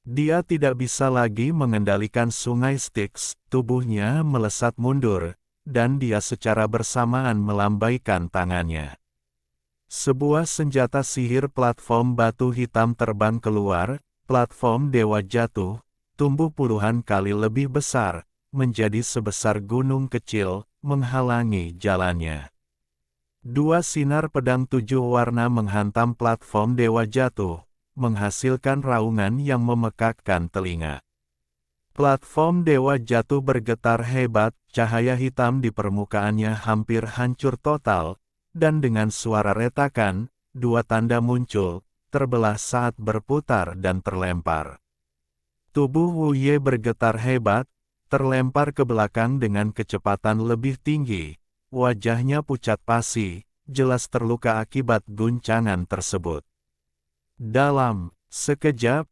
Dia tidak bisa lagi mengendalikan sungai Styx, tubuhnya melesat mundur, dan dia secara bersamaan melambaikan tangannya. Sebuah senjata sihir platform batu hitam terbang keluar, platform Dewa Jatuh, tumbuh puluhan kali lebih besar, menjadi sebesar gunung kecil, menghalangi jalannya. Dua sinar pedang 7 warna menghantam platform Dewa Jatuh, menghasilkan raungan yang memekakkan telinga. Platform Dewa Jatuh bergetar hebat, cahaya hitam di permukaannya hampir hancur total, dan dengan suara retakan, dua tanda muncul, terbelah saat berputar dan terlempar. Tubuh Wu Ye bergetar hebat, terlempar ke belakang dengan kecepatan lebih tinggi, wajahnya pucat pasi, jelas terluka akibat guncangan tersebut. Dalam sekejap,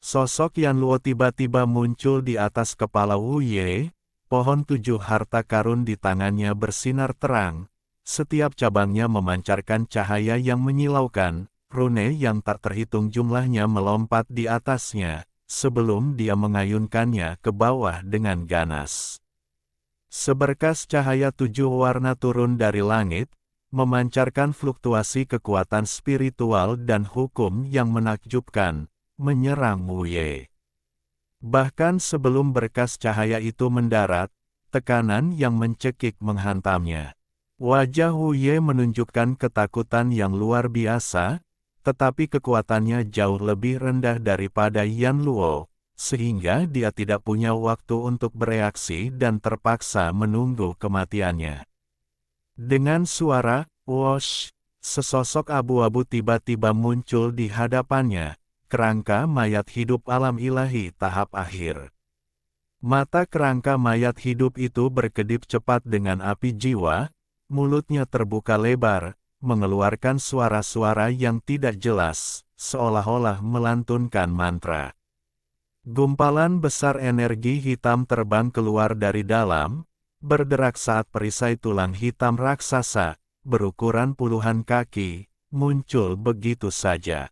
sosok Yan Luo tiba-tiba muncul di atas kepala Wu Ye, pohon 7 harta karun di tangannya bersinar terang, setiap cabangnya memancarkan cahaya yang menyilaukan, rune yang tak terhitung jumlahnya melompat di atasnya, sebelum dia mengayunkannya ke bawah dengan ganas. Seberkas cahaya 7 warna turun dari langit, memancarkan fluktuasi kekuatan spiritual dan hukum yang menakjubkan, menyerang Wu Ye. Bahkan sebelum berkas cahaya itu mendarat, tekanan yang mencekik menghantamnya. Wajah Wu Ye menunjukkan ketakutan yang luar biasa, tetapi kekuatannya jauh lebih rendah daripada Yan Luo, sehingga dia tidak punya waktu untuk bereaksi dan terpaksa menunggu kematiannya. Dengan suara, "Wosh!", sesosok abu-abu tiba-tiba muncul di hadapannya, kerangka mayat hidup alam ilahi tahap akhir. Mata kerangka mayat hidup itu berkedip cepat dengan api jiwa, mulutnya terbuka lebar, mengeluarkan suara-suara yang tidak jelas, seolah-olah melantunkan mantra. Gumpalan besar energi hitam terbang keluar dari dalam, berderak saat perisai tulang hitam raksasa, berukuran puluhan kaki, muncul begitu saja.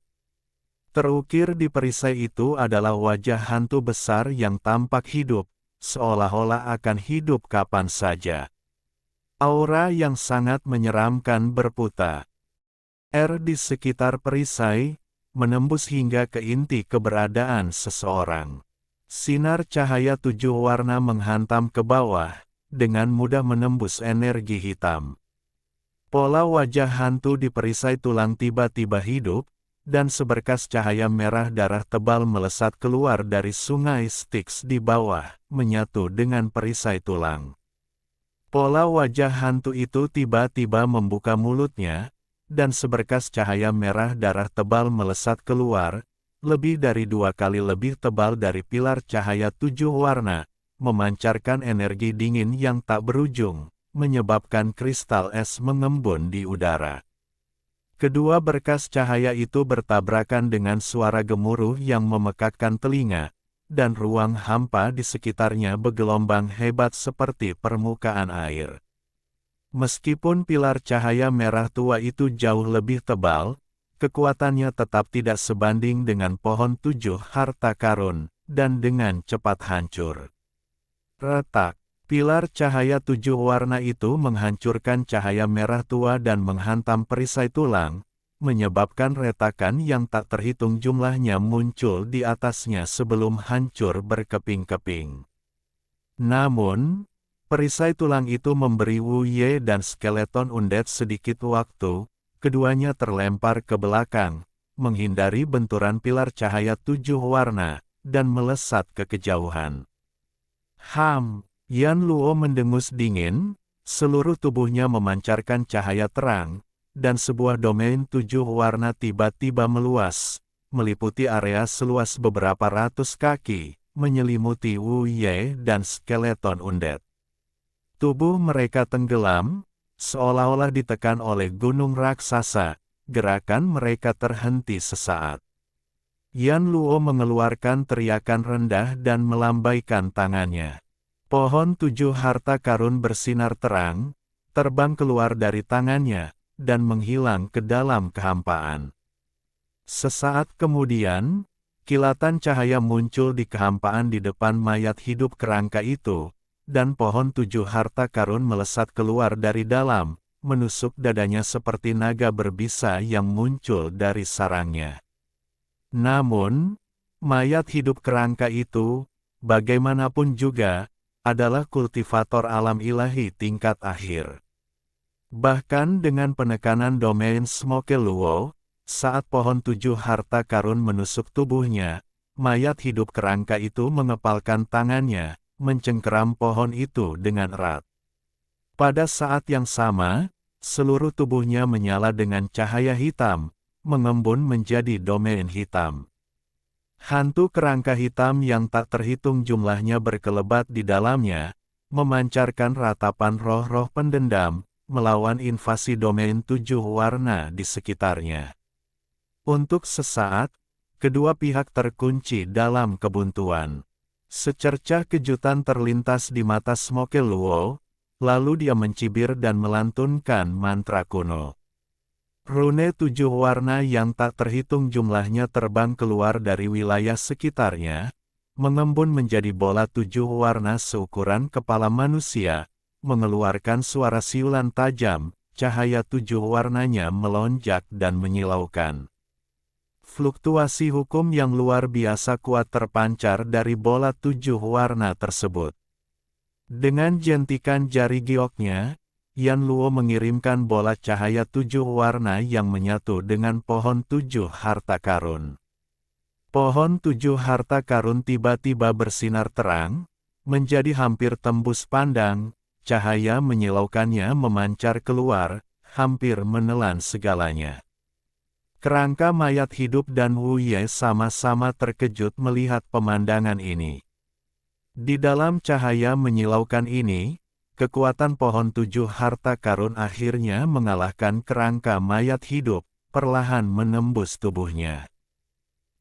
Terukir di perisai itu adalah wajah hantu besar yang tampak hidup, seolah-olah akan hidup kapan saja. Aura yang sangat menyeramkan berputar di sekitar perisai, menembus hingga ke inti keberadaan seseorang. Sinar cahaya 7 warna menghantam ke bawah, dengan mudah menembus energi hitam. Pola wajah hantu di perisai tulang tiba-tiba hidup, dan seberkas cahaya merah darah tebal melesat keluar dari sungai Styx di bawah, menyatu dengan perisai tulang. Pola wajah hantu itu tiba-tiba membuka mulutnya, dan seberkas cahaya merah darah tebal melesat keluar, lebih dari 2 kali lebih tebal dari pilar cahaya 7 warna, memancarkan energi dingin yang tak berujung, menyebabkan kristal es mengembun di udara. Kedua berkas cahaya itu bertabrakan dengan suara gemuruh yang memekakkan telinga, dan ruang hampa di sekitarnya bergelombang hebat seperti permukaan air. Meskipun pilar cahaya merah tua itu jauh lebih tebal, kekuatannya tetap tidak sebanding dengan pohon 7 harta karun, dan dengan cepat hancur. Retak, pilar cahaya 7 warna itu menghancurkan cahaya merah tua dan menghantam perisai tulang, menyebabkan retakan yang tak terhitung jumlahnya muncul di atasnya sebelum hancur berkeping-keping. Namun, perisai tulang itu memberi Wu Ye dan skeleton undead sedikit waktu, keduanya terlempar ke belakang, menghindari benturan pilar cahaya 7 warna, dan melesat ke kejauhan. Yan Luo mendengus dingin, seluruh tubuhnya memancarkan cahaya terang, dan sebuah domain 7 warna tiba-tiba meluas, meliputi area seluas beberapa ratus kaki, menyelimuti Wu Ye dan skeleton undead. Tubuh mereka tenggelam, seolah-olah ditekan oleh gunung raksasa, gerakan mereka terhenti sesaat. Yan Luo mengeluarkan teriakan rendah dan melambaikan tangannya. Pohon 7 harta karun bersinar terang, terbang keluar dari tangannya, dan menghilang ke dalam kehampaan. Sesaat kemudian, kilatan cahaya muncul di kehampaan di depan mayat hidup kerangka itu, dan pohon 7 harta karun melesat keluar dari dalam, menusuk dadanya seperti naga berbisa yang muncul dari sarangnya. Namun, mayat hidup kerangka itu, bagaimanapun juga, adalah kultivator alam ilahi tingkat akhir. Bahkan dengan penekanan domain Smoke Luo, saat pohon 7 harta karun menusuk tubuhnya, mayat hidup kerangka itu mengepalkan tangannya, mencengkeram pohon itu dengan erat. Pada saat yang sama, seluruh tubuhnya menyala dengan cahaya hitam, mengembun menjadi domain hitam. Hantu kerangka hitam yang tak terhitung jumlahnya berkelebat di dalamnya, memancarkan ratapan roh-roh pendendam, melawan invasi domain 7 warna di sekitarnya. Untuk sesaat, kedua pihak terkunci dalam kebuntuan. Secercah kejutan terlintas di mata Smoke Luo, lalu dia mencibir dan melantunkan mantra kuno. Rune 7 warna yang tak terhitung jumlahnya terbang keluar dari wilayah sekitarnya, mengembun menjadi bola 7 warna seukuran kepala manusia, mengeluarkan suara siulan tajam, cahaya 7 warnanya melonjak dan menyilaukan. Fluktuasi hukum yang luar biasa kuat terpancar dari bola 7 warna tersebut. Dengan jentikan jari gioknya, Yan Luo mengirimkan bola cahaya 7 warna yang menyatu dengan pohon 7 harta karun. Pohon 7 harta karun tiba-tiba bersinar terang, menjadi hampir tembus pandang, cahaya menyilaukannya memancar keluar, hampir menelan segalanya. Kerangka mayat hidup dan Wu Ye sama-sama terkejut melihat pemandangan ini. Di dalam cahaya menyilaukan ini, kekuatan pohon 7 harta karun akhirnya mengalahkan kerangka mayat hidup, perlahan menembus tubuhnya.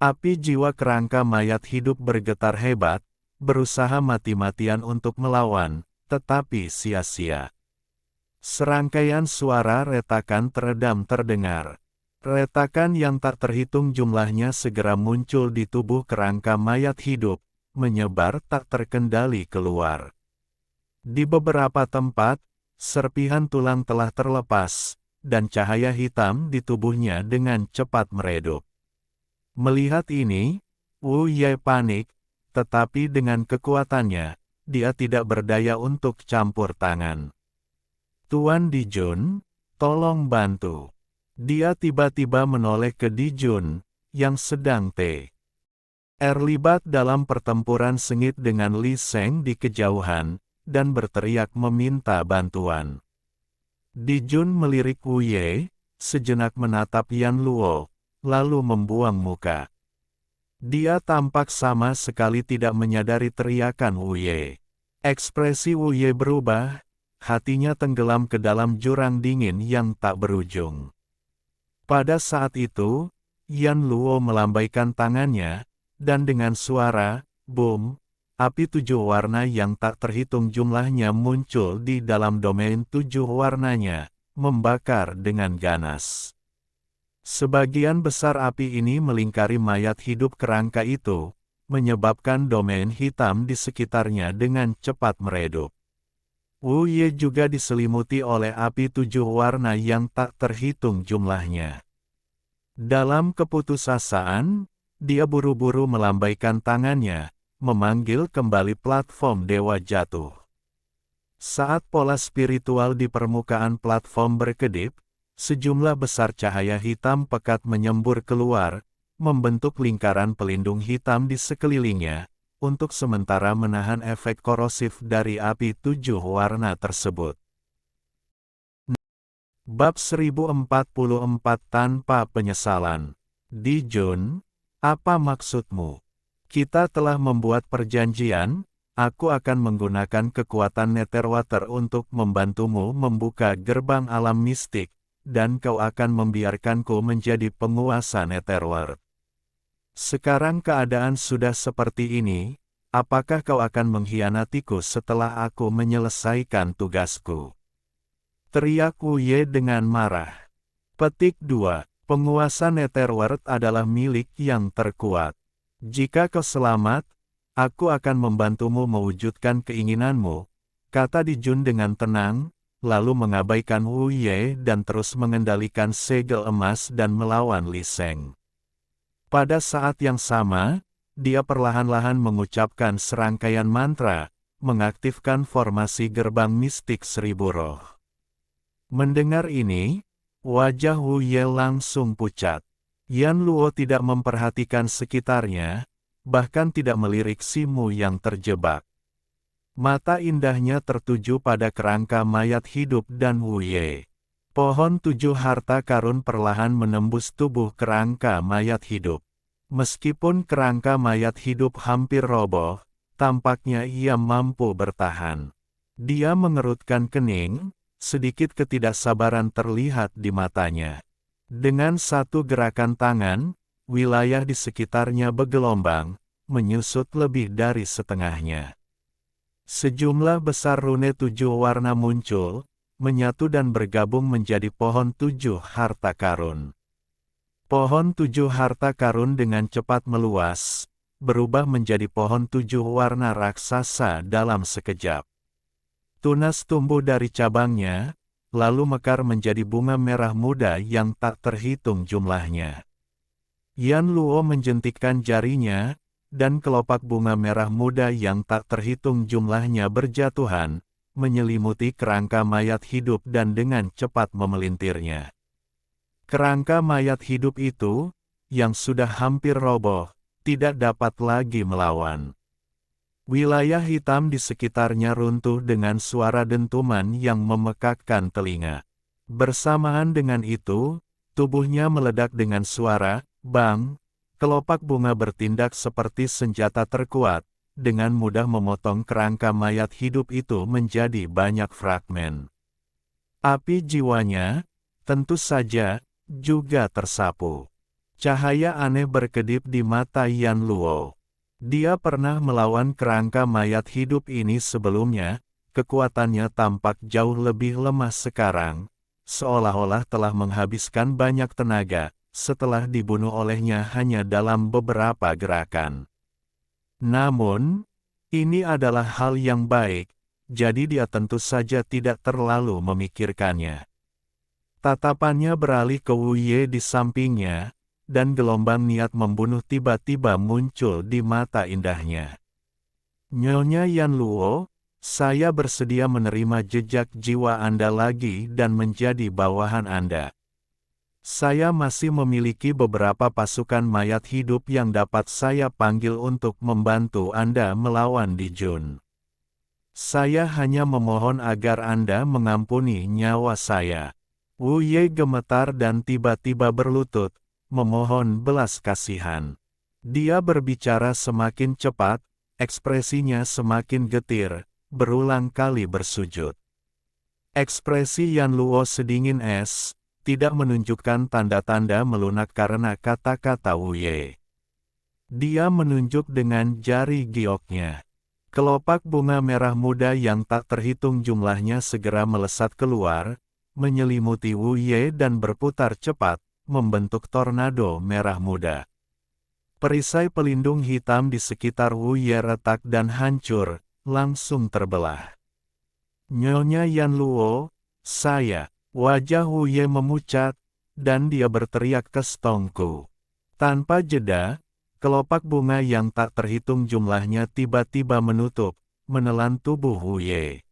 Api jiwa kerangka mayat hidup bergetar hebat, berusaha mati-matian untuk melawan, tetapi sia-sia. Serangkaian suara retakan teredam terdengar. Retakan yang tak terhitung jumlahnya segera muncul di tubuh kerangka mayat hidup, menyebar tak terkendali keluar. Di beberapa tempat, serpihan tulang telah terlepas, dan cahaya hitam di tubuhnya dengan cepat meredup. Melihat ini, Wu Ye panik, tetapi dengan kekuatannya, dia tidak berdaya untuk campur tangan. Tuan Dijun, tolong bantu. Dia tiba-tiba menoleh ke Dijun, yang sedang terlibat dalam pertempuran sengit dengan Li Sheng di kejauhan, dan berteriak meminta bantuan. Dijun melirik Wu Ye, sejenak menatap Yan Luo, lalu membuang muka. Dia tampak sama sekali tidak menyadari teriakan Wu Ye. Ekspresi Wu Ye berubah, hatinya tenggelam ke dalam jurang dingin yang tak berujung. Pada saat itu, Yan Luo melambaikan tangannya, dan dengan suara, boom, api 7 warna yang tak terhitung jumlahnya muncul di dalam domain 7 warnanya, membakar dengan ganas. Sebagian besar api ini melingkari mayat hidup kerangka itu, menyebabkan domain hitam di sekitarnya dengan cepat meredup. Wu Ye juga diselimuti oleh api 7 warna yang tak terhitung jumlahnya. Dalam keputusasaan, dia buru-buru melambaikan tangannya, memanggil kembali platform Dewa Jatuh. Saat pola spiritual di permukaan platform berkedip, sejumlah besar cahaya hitam pekat menyembur keluar, membentuk lingkaran pelindung hitam di sekelilingnya, untuk sementara menahan efek korosif dari api 7 warna tersebut. Bab 1044 tanpa penyesalan. Dijun, apa maksudmu? Kita telah membuat perjanjian, aku akan menggunakan kekuatan Netherwater untuk membantumu membuka gerbang alam mistik, dan kau akan membiarkanku menjadi penguasa Netherworld. Sekarang keadaan sudah seperti ini, apakah kau akan mengkhianatiku setelah aku menyelesaikan tugasku? teriak Wu Ye dengan marah. Petik 2. Penguasa Netherworld adalah milik yang terkuat. Jika kau selamat, aku akan membantumu mewujudkan keinginanmu, kata Di Jun dengan tenang, lalu mengabaikan Wu Ye dan terus mengendalikan segel emas dan melawan Li Sheng. Pada saat yang sama, dia perlahan-lahan mengucapkan serangkaian mantra, mengaktifkan formasi gerbang mistik seribu roh. Mendengar ini, wajah Wu Ye langsung pucat. Yan Luo tidak memperhatikan sekitarnya, bahkan tidak melirik Si Mu yang terjebak. Mata indahnya tertuju pada kerangka mayat hidup dan Wu Ye. Pohon 7 harta karun perlahan menembus tubuh kerangka mayat hidup. Meskipun kerangka mayat hidup hampir roboh, tampaknya ia mampu bertahan. Dia mengerutkan kening, sedikit ketidaksabaran terlihat di matanya. Dengan satu gerakan tangan, wilayah di sekitarnya bergelombang, menyusut lebih dari setengahnya. Sejumlah besar rune 7 warna muncul, menyatu dan bergabung menjadi pohon 7 harta karun. Pohon 7 harta karun dengan cepat meluas, berubah menjadi pohon 7 warna raksasa dalam sekejap. Tunas tumbuh dari cabangnya, lalu mekar menjadi bunga merah muda yang tak terhitung jumlahnya. Yan Luo menjentikkan jarinya, dan kelopak bunga merah muda yang tak terhitung jumlahnya berjatuhan, menyelimuti kerangka mayat hidup dan dengan cepat memelintirnya. Kerangka mayat hidup itu, yang sudah hampir roboh, tidak dapat lagi melawan. Wilayah hitam di sekitarnya runtuh dengan suara dentuman yang memekakkan telinga. Bersamaan dengan itu, tubuhnya meledak dengan suara, bang. Kelopak bunga bertindak seperti senjata terkuat, dengan mudah memotong kerangka mayat hidup itu menjadi banyak fragmen. Api jiwanya, tentu saja, juga tersapu. Cahaya aneh berkedip di mata Yan Luo. Dia pernah melawan kerangka mayat hidup ini sebelumnya, kekuatannya tampak jauh lebih lemah sekarang, seolah-olah telah menghabiskan banyak tenaga, setelah dibunuh olehnya hanya dalam beberapa gerakan. Namun, ini adalah hal yang baik, jadi dia tentu saja tidak terlalu memikirkannya. Tatapannya beralih ke Wu Ye di sampingnya, dan gelombang niat membunuh tiba-tiba muncul di mata indahnya. Nyonya Yan Luo, saya bersedia menerima jejak jiwa Anda lagi dan menjadi bawahan Anda. Saya masih memiliki beberapa pasukan mayat hidup yang dapat saya panggil untuk membantu Anda melawan Di Jun. Saya hanya memohon agar Anda mengampuni nyawa saya. Wu Ye gemetar dan tiba-tiba berlutut, memohon belas kasihan. Dia berbicara semakin cepat, ekspresinya semakin getir, berulang kali bersujud. Ekspresi Yan Luo sedingin es, tidak menunjukkan tanda-tanda melunak karena kata-kata Wu Ye. Dia menunjuk dengan jari gioknya. Kelopak bunga merah muda yang tak terhitung jumlahnya segera melesat keluar, menyelimuti Wu Ye dan berputar cepat, membentuk tornado merah muda. Perisai pelindung hitam di sekitar Wu Ye retak dan hancur, langsung terbelah. Nyonya Yan Luo, saya. Wajah Wu Ye memucat, dan dia berteriak ke Stongku. Tanpa jeda, kelopak bunga yang tak terhitung jumlahnya tiba-tiba menutup, menelan tubuh Wu Ye.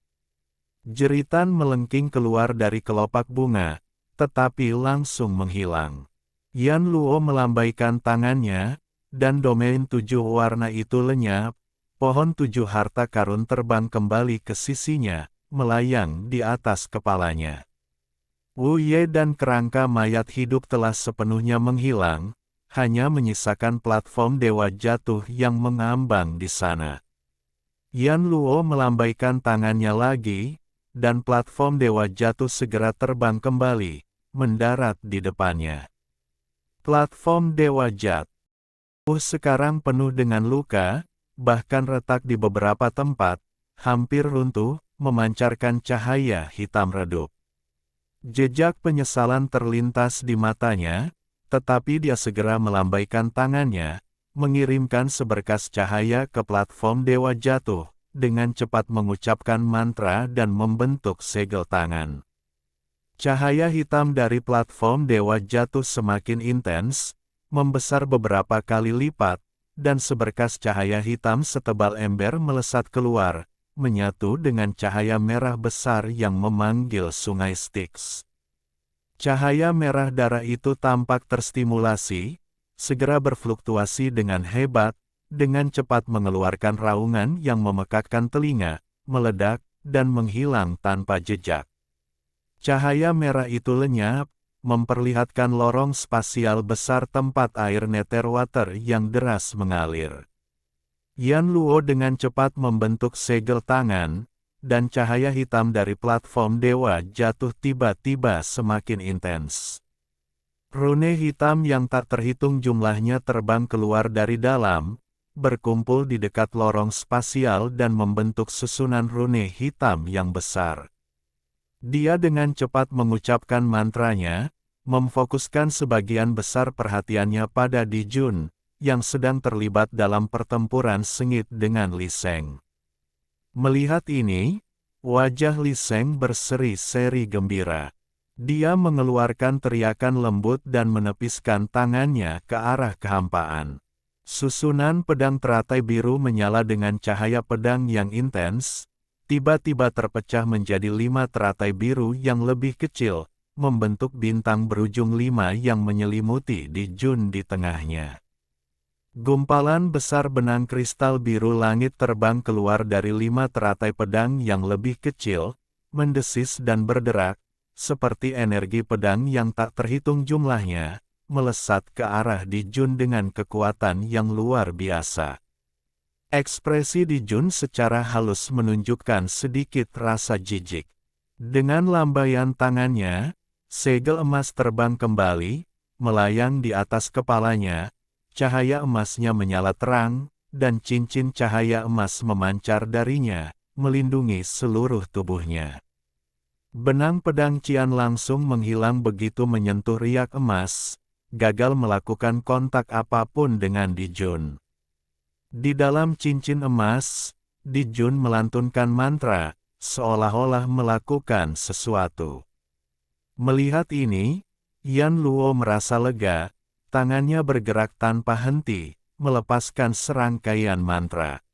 Jeritan melengking keluar dari kelopak bunga, tetapi langsung menghilang. Yan Luo melambaikan tangannya, dan domain 7 warna itu lenyap, pohon 7 harta karun terbang kembali ke sisinya, melayang di atas kepalanya. Wu Ye dan kerangka mayat hidup telah sepenuhnya menghilang, hanya menyisakan platform dewa jatuh yang mengambang di sana. Yan Luo melambaikan tangannya lagi, dan platform dewa jatuh segera terbang kembali, mendarat di depannya. Platform dewa jatuh sekarang penuh dengan luka, bahkan retak di beberapa tempat, hampir runtuh, memancarkan cahaya hitam redup. Jejak penyesalan terlintas di matanya, tetapi dia segera melambaikan tangannya, mengirimkan seberkas cahaya ke platform Dewa Jatuh, dengan cepat mengucapkan mantra dan membentuk segel tangan. Cahaya hitam dari platform Dewa Jatuh semakin intens, membesar beberapa kali lipat, dan seberkas cahaya hitam setebal ember melesat keluar, menyatu dengan cahaya merah besar yang memanggil sungai Styx. Cahaya merah darah itu tampak terstimulasi, segera berfluktuasi dengan hebat, dengan cepat mengeluarkan raungan yang memekakkan telinga, meledak, dan menghilang tanpa jejak. Cahaya merah itu lenyap, memperlihatkan lorong spasial besar tempat air Netherwater yang deras mengalir. Yan Luo dengan cepat membentuk segel tangan, dan cahaya hitam dari platform Dewa Jatuh tiba-tiba semakin intens. Rune hitam yang tak terhitung jumlahnya terbang keluar dari dalam, berkumpul di dekat lorong spasial dan membentuk susunan rune hitam yang besar. Dia dengan cepat mengucapkan mantranya, memfokuskan sebagian besar perhatiannya pada Di Jun, yang sedang terlibat dalam pertempuran sengit dengan Li Sheng. Melihat ini, wajah Li Sheng berseri-seri gembira. Dia mengeluarkan teriakan lembut dan menepiskan tangannya ke arah kehampaan. Susunan pedang teratai biru menyala dengan cahaya pedang yang intens, tiba-tiba terpecah menjadi 5 teratai biru yang lebih kecil, membentuk bintang berujung 5 yang menyelimuti Di Jun di tengahnya. Gumpalan besar benang kristal biru langit terbang keluar dari 5 teratai pedang yang lebih kecil, mendesis dan berderak, seperti energi pedang yang tak terhitung jumlahnya, melesat ke arah Di Jun dengan kekuatan yang luar biasa. Ekspresi Di Jun secara halus menunjukkan sedikit rasa jijik. Dengan lambaian tangannya, segel emas terbang kembali, melayang di atas kepalanya. Cahaya emasnya menyala terang, dan cincin cahaya emas memancar darinya, melindungi seluruh tubuhnya. Benang pedang Qian langsung menghilang begitu menyentuh riak emas, gagal melakukan kontak apapun dengan Di Jun. Di dalam cincin emas, Di Jun melantunkan mantra, seolah-olah melakukan sesuatu. Melihat ini, Yan Luo merasa lega. Tangannya bergerak tanpa henti, melepaskan serangkaian mantra.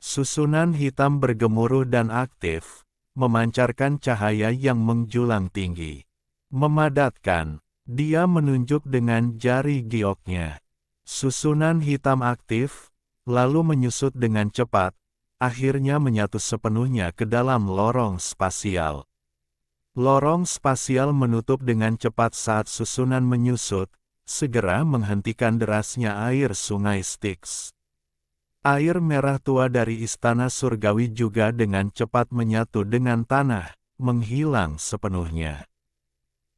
Susunan hitam bergemuruh dan aktif, memancarkan cahaya yang menjulang tinggi. Memadatkan, dia menunjuk dengan jari gioknya. Susunan hitam aktif, lalu menyusut dengan cepat, akhirnya menyatu sepenuhnya ke dalam lorong spasial. Lorong spasial menutup dengan cepat saat susunan menyusut, segera menghentikan derasnya air sungai Styx. Air merah tua dari istana surgawi juga dengan cepat menyatu dengan tanah, menghilang sepenuhnya.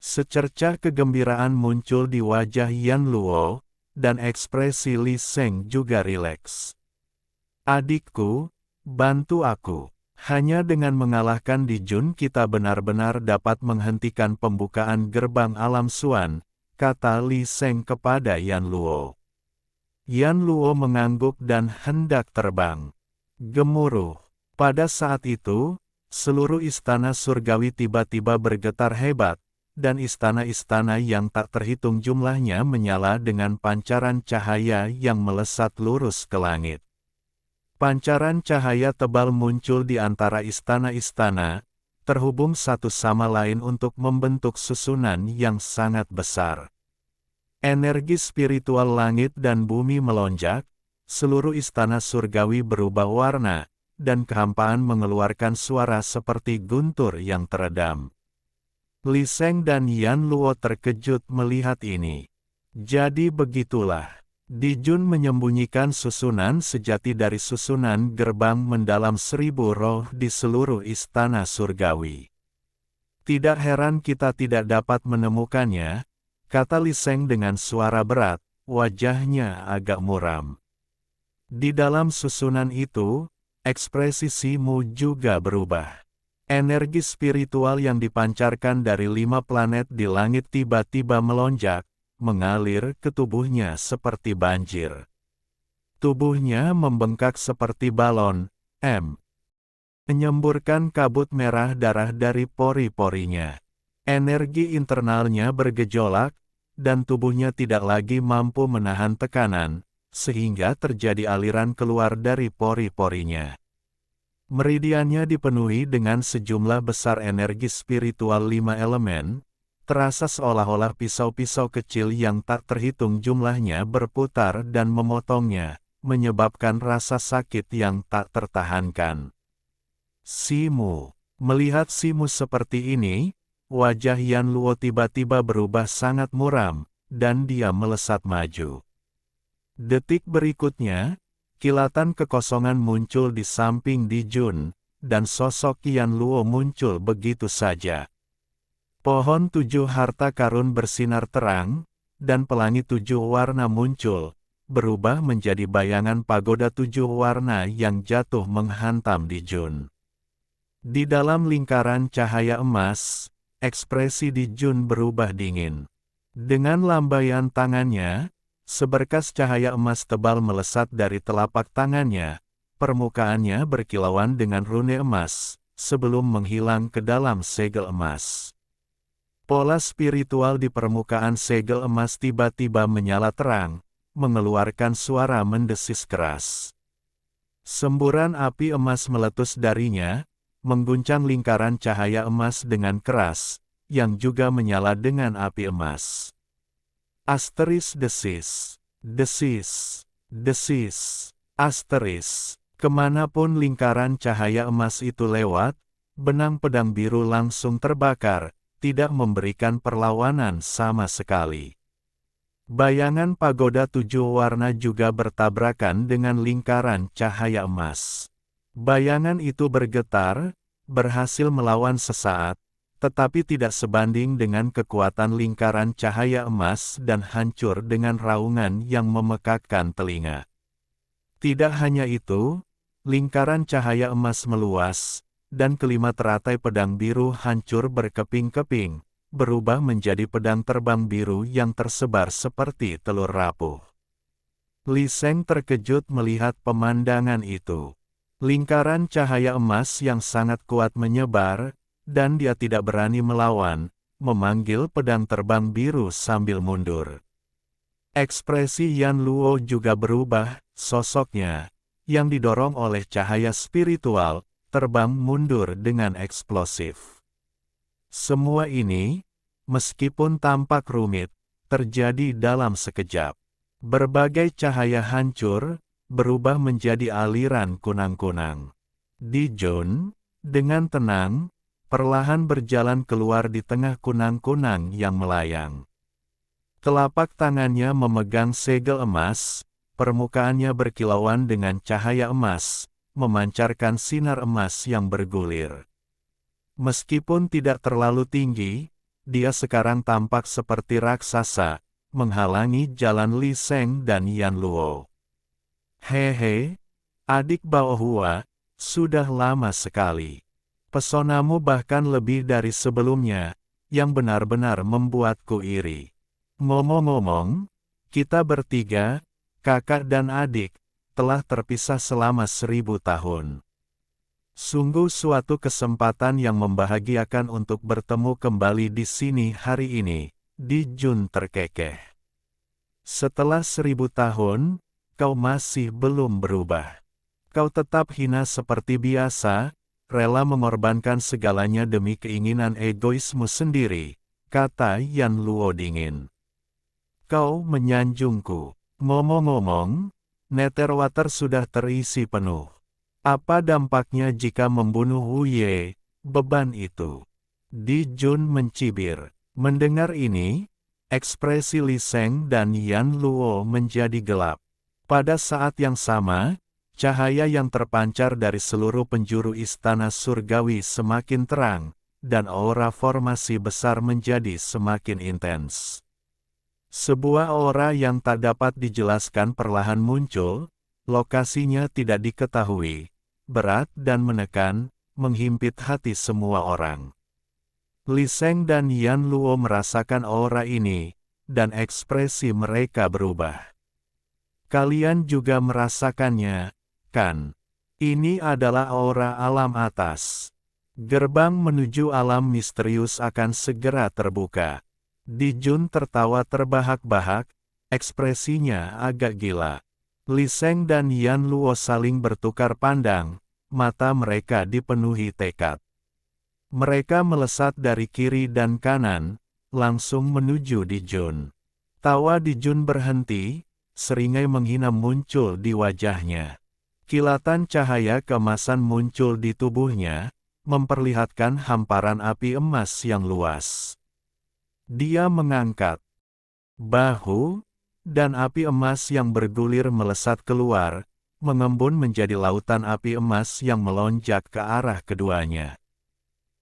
Secercah kegembiraan muncul di wajah Yan Luo, dan ekspresi Li Sheng juga rileks. Adikku, bantu aku. Hanya dengan mengalahkan Di Jun kita benar-benar dapat menghentikan pembukaan gerbang alam Suan, kata Li Sheng kepada Yan Luo. Yan Luo mengangguk dan hendak terbang. Gemuruh. Pada saat itu, seluruh istana surgawi tiba-tiba bergetar hebat, dan istana-istana yang tak terhitung jumlahnya menyala dengan pancaran cahaya yang melesat lurus ke langit. Pancaran cahaya tebal muncul di antara istana-istana, terhubung satu sama lain untuk membentuk susunan yang sangat besar. Energi spiritual langit dan bumi melonjak, seluruh istana surgawi berubah warna, dan kehampaan mengeluarkan suara seperti guntur yang teredam. Li Sheng dan Yan Luo terkejut melihat ini. Jadi begitulah. Di Jun menyembunyikan susunan sejati dari susunan gerbang mendalam 1000 roh di seluruh istana surgawi. Tidak heran kita tidak dapat menemukannya, kata Li Sheng dengan suara berat, wajahnya agak muram. Di dalam susunan itu, ekspresi Si Mu juga berubah. Energi spiritual yang dipancarkan dari 5 planet di langit tiba-tiba melonjak, mengalir ke tubuhnya seperti banjir. Tubuhnya membengkak seperti balon, menyemburkan kabut merah darah dari pori-porinya. Energi internalnya bergejolak, dan tubuhnya tidak lagi mampu menahan tekanan, sehingga terjadi aliran keluar dari pori-porinya. Meridiannya dipenuhi dengan sejumlah besar energi spiritual 5 elemen, terasa seolah-olah pisau-pisau kecil yang tak terhitung jumlahnya berputar dan memotongnya, menyebabkan rasa sakit yang tak tertahankan. Simu. Melihat Simu seperti ini, wajah Yan Luo tiba-tiba berubah sangat muram, dan dia melesat maju. Detik berikutnya, kilatan kekosongan muncul di samping Di Jun, dan sosok Yan Luo muncul begitu saja. Pohon 7 harta karun bersinar terang, dan pelangi 7 warna muncul, berubah menjadi bayangan pagoda 7 warna yang jatuh menghantam Di Jun. Di dalam lingkaran cahaya emas, ekspresi Di Jun berubah dingin. Dengan lambaian tangannya, seberkas cahaya emas tebal melesat dari telapak tangannya, permukaannya berkilauan dengan rune emas, sebelum menghilang ke dalam segel emas. Pola spiritual di permukaan segel emas tiba-tiba menyala terang, mengeluarkan suara mendesis keras. Semburan api emas meletus darinya, mengguncang lingkaran cahaya emas dengan keras, yang juga menyala dengan api emas. Asteris desis, desis, desis, asteris. Kemanapun lingkaran cahaya emas itu lewat, benang pedang biru langsung terbakar, tidak memberikan perlawanan sama sekali. Bayangan pagoda 7 warna juga bertabrakan dengan lingkaran cahaya emas. Bayangan itu bergetar, berhasil melawan sesaat, tetapi tidak sebanding dengan kekuatan lingkaran cahaya emas dan hancur dengan raungan yang memekakkan telinga. Tidak hanya itu, lingkaran cahaya emas meluas, dan kelima teratai pedang biru hancur berkeping-keping, berubah menjadi pedang terbang biru yang tersebar seperti telur rapuh. Li Sheng terkejut melihat pemandangan itu. Lingkaran cahaya emas yang sangat kuat menyebar, dan dia tidak berani melawan, memanggil pedang terbang biru sambil mundur. Ekspresi Yan Luo juga berubah, sosoknya, yang didorong oleh cahaya spiritual, terbang mundur dengan eksplosif. Semua ini, meskipun tampak rumit, terjadi dalam sekejap. Berbagai cahaya hancur, berubah menjadi aliran kunang-kunang. Di Jun, dengan tenang, perlahan berjalan keluar di tengah kunang-kunang yang melayang. Telapak tangannya memegang segel emas, permukaannya berkilauan dengan cahaya emas, memancarkan sinar emas yang bergulir. Meskipun tidak terlalu tinggi, dia sekarang tampak seperti raksasa, menghalangi jalan Li Sheng dan Yan Luo. Hehe, adik Baohua, sudah lama sekali. Pesonamu bahkan lebih dari sebelumnya, yang benar-benar membuatku iri. Ngomong-ngomong, kita bertiga, kakak dan adik, telah terpisah selama 1000 tahun. Sungguh suatu kesempatan yang membahagiakan untuk bertemu kembali di sini hari ini, Di Jun terkekeh. Setelah 1000 tahun, kau masih belum berubah. Kau tetap hina seperti biasa, rela mengorbankan segalanya demi keinginan egoismu sendiri, kata Yan Luo dingin. Kau menyanjungku. Ngomong-ngomong, Netherwater sudah terisi penuh. Apa dampaknya jika membunuh Wu Ye, beban itu? Di Jun mencibir. Mendengar ini, ekspresi Li Sheng dan Yan Luo menjadi gelap. Pada saat yang sama, cahaya yang terpancar dari seluruh penjuru istana surgawi semakin terang, dan aura formasi besar menjadi semakin intens. Sebuah aura yang tak dapat dijelaskan perlahan muncul, lokasinya tidak diketahui, berat dan menekan, menghimpit hati semua orang. Li Sheng dan Yan Luo merasakan aura ini, dan ekspresi mereka berubah. Kalian juga merasakannya, kan? Ini adalah aura alam atas. Gerbang menuju alam misterius akan segera terbuka. Di Jun tertawa terbahak-bahak, ekspresinya agak gila. Li Sheng dan Yan Luo saling bertukar pandang, mata mereka dipenuhi tekad. Mereka melesat dari kiri dan kanan, langsung menuju Di Jun. Tawa Di Jun berhenti, seringai menghina muncul di wajahnya. Kilatan cahaya keemasan muncul di tubuhnya, memperlihatkan hamparan api emas yang luas. Dia mengangkat bahu, dan api emas yang bergulir melesat keluar, mengembun menjadi lautan api emas yang melonjak ke arah keduanya.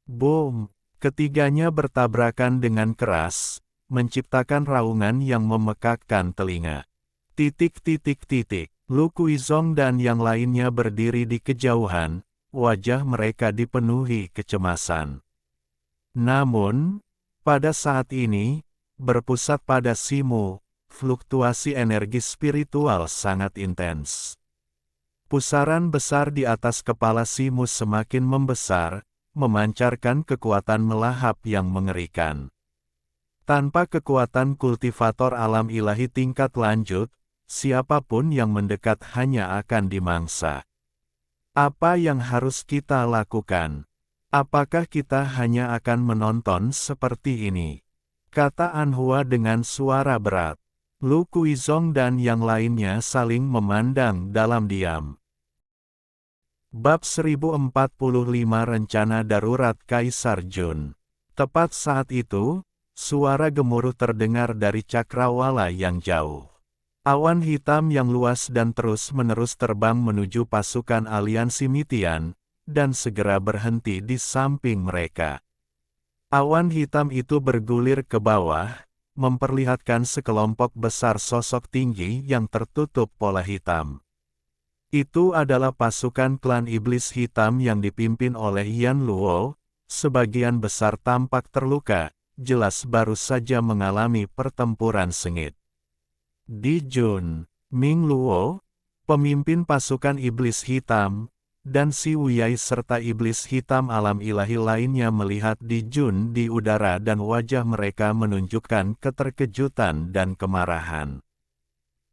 Boom! Ketiganya bertabrakan dengan keras, menciptakan raungan yang memekakkan telinga. Lu Kuizong dan yang lainnya berdiri di kejauhan, wajah mereka dipenuhi kecemasan. Namun, pada saat ini, berpusat pada Simu, fluktuasi energi spiritual sangat intens. Pusaran besar di atas kepala Simu semakin membesar, memancarkan kekuatan melahap yang mengerikan. Tanpa kekuatan kultivator alam ilahi tingkat lanjut, siapapun yang mendekat hanya akan dimangsa. Apa yang harus kita lakukan? Apakah kita hanya akan menonton seperti ini? Kata Anhua dengan suara berat. Lu Kuizong dan yang lainnya saling memandang dalam diam. Bab 1045 Rencana Darurat Kaisar Jun. Tepat saat itu, suara gemuruh terdengar dari cakrawala yang jauh. Awan hitam yang luas dan terus-menerus terbang menuju pasukan aliansi Mitian, dan segera berhenti di samping mereka. Awan hitam itu bergulir ke bawah, memperlihatkan sekelompok besar sosok tinggi yang tertutup pola hitam. Itu adalah pasukan klan iblis hitam yang dipimpin oleh Yan Luo, sebagian besar tampak terluka, jelas baru saja mengalami pertempuran sengit. Di Jun, Ming Luo, pemimpin pasukan iblis hitam, dan Si Wuyai serta iblis hitam alam ilahi lainnya melihat Di Jun di udara dan wajah mereka menunjukkan keterkejutan dan kemarahan.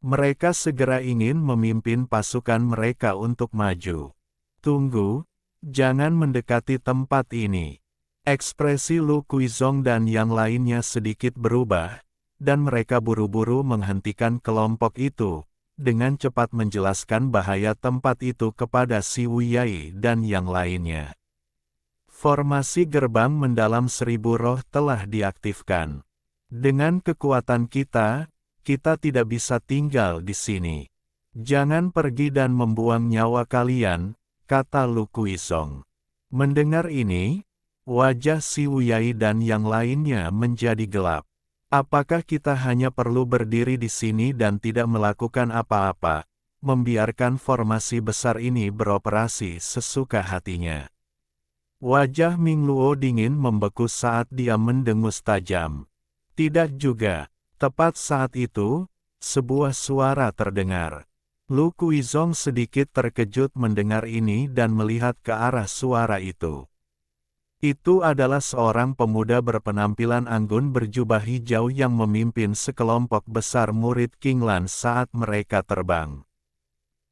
Mereka segera ingin memimpin pasukan mereka untuk maju. Tunggu, jangan mendekati tempat ini. Ekspresi Lu Kuizong dan yang lainnya sedikit berubah, dan mereka buru-buru menghentikan kelompok itu, dengan cepat menjelaskan bahaya tempat itu kepada Si Wuyai dan yang lainnya. Formasi gerbang mendalam 1000 roh telah diaktifkan. Dengan kekuatan kita tidak bisa tinggal di sini. Jangan pergi dan membuang nyawa kalian, kata Lu Kuizong. Mendengar ini, wajah Si Wuyai dan yang lainnya menjadi gelap. Apakah kita hanya perlu berdiri di sini dan tidak melakukan apa-apa, membiarkan formasi besar ini beroperasi sesuka hatinya? Wajah Ming Luo dingin membeku saat dia mendengus tajam. Tidak juga. Tepat saat itu, sebuah suara terdengar. Lu Kuizong sedikit terkejut mendengar ini dan melihat ke arah suara itu. Itu adalah seorang pemuda berpenampilan anggun berjubah hijau yang memimpin sekelompok besar murid King Lan saat mereka terbang.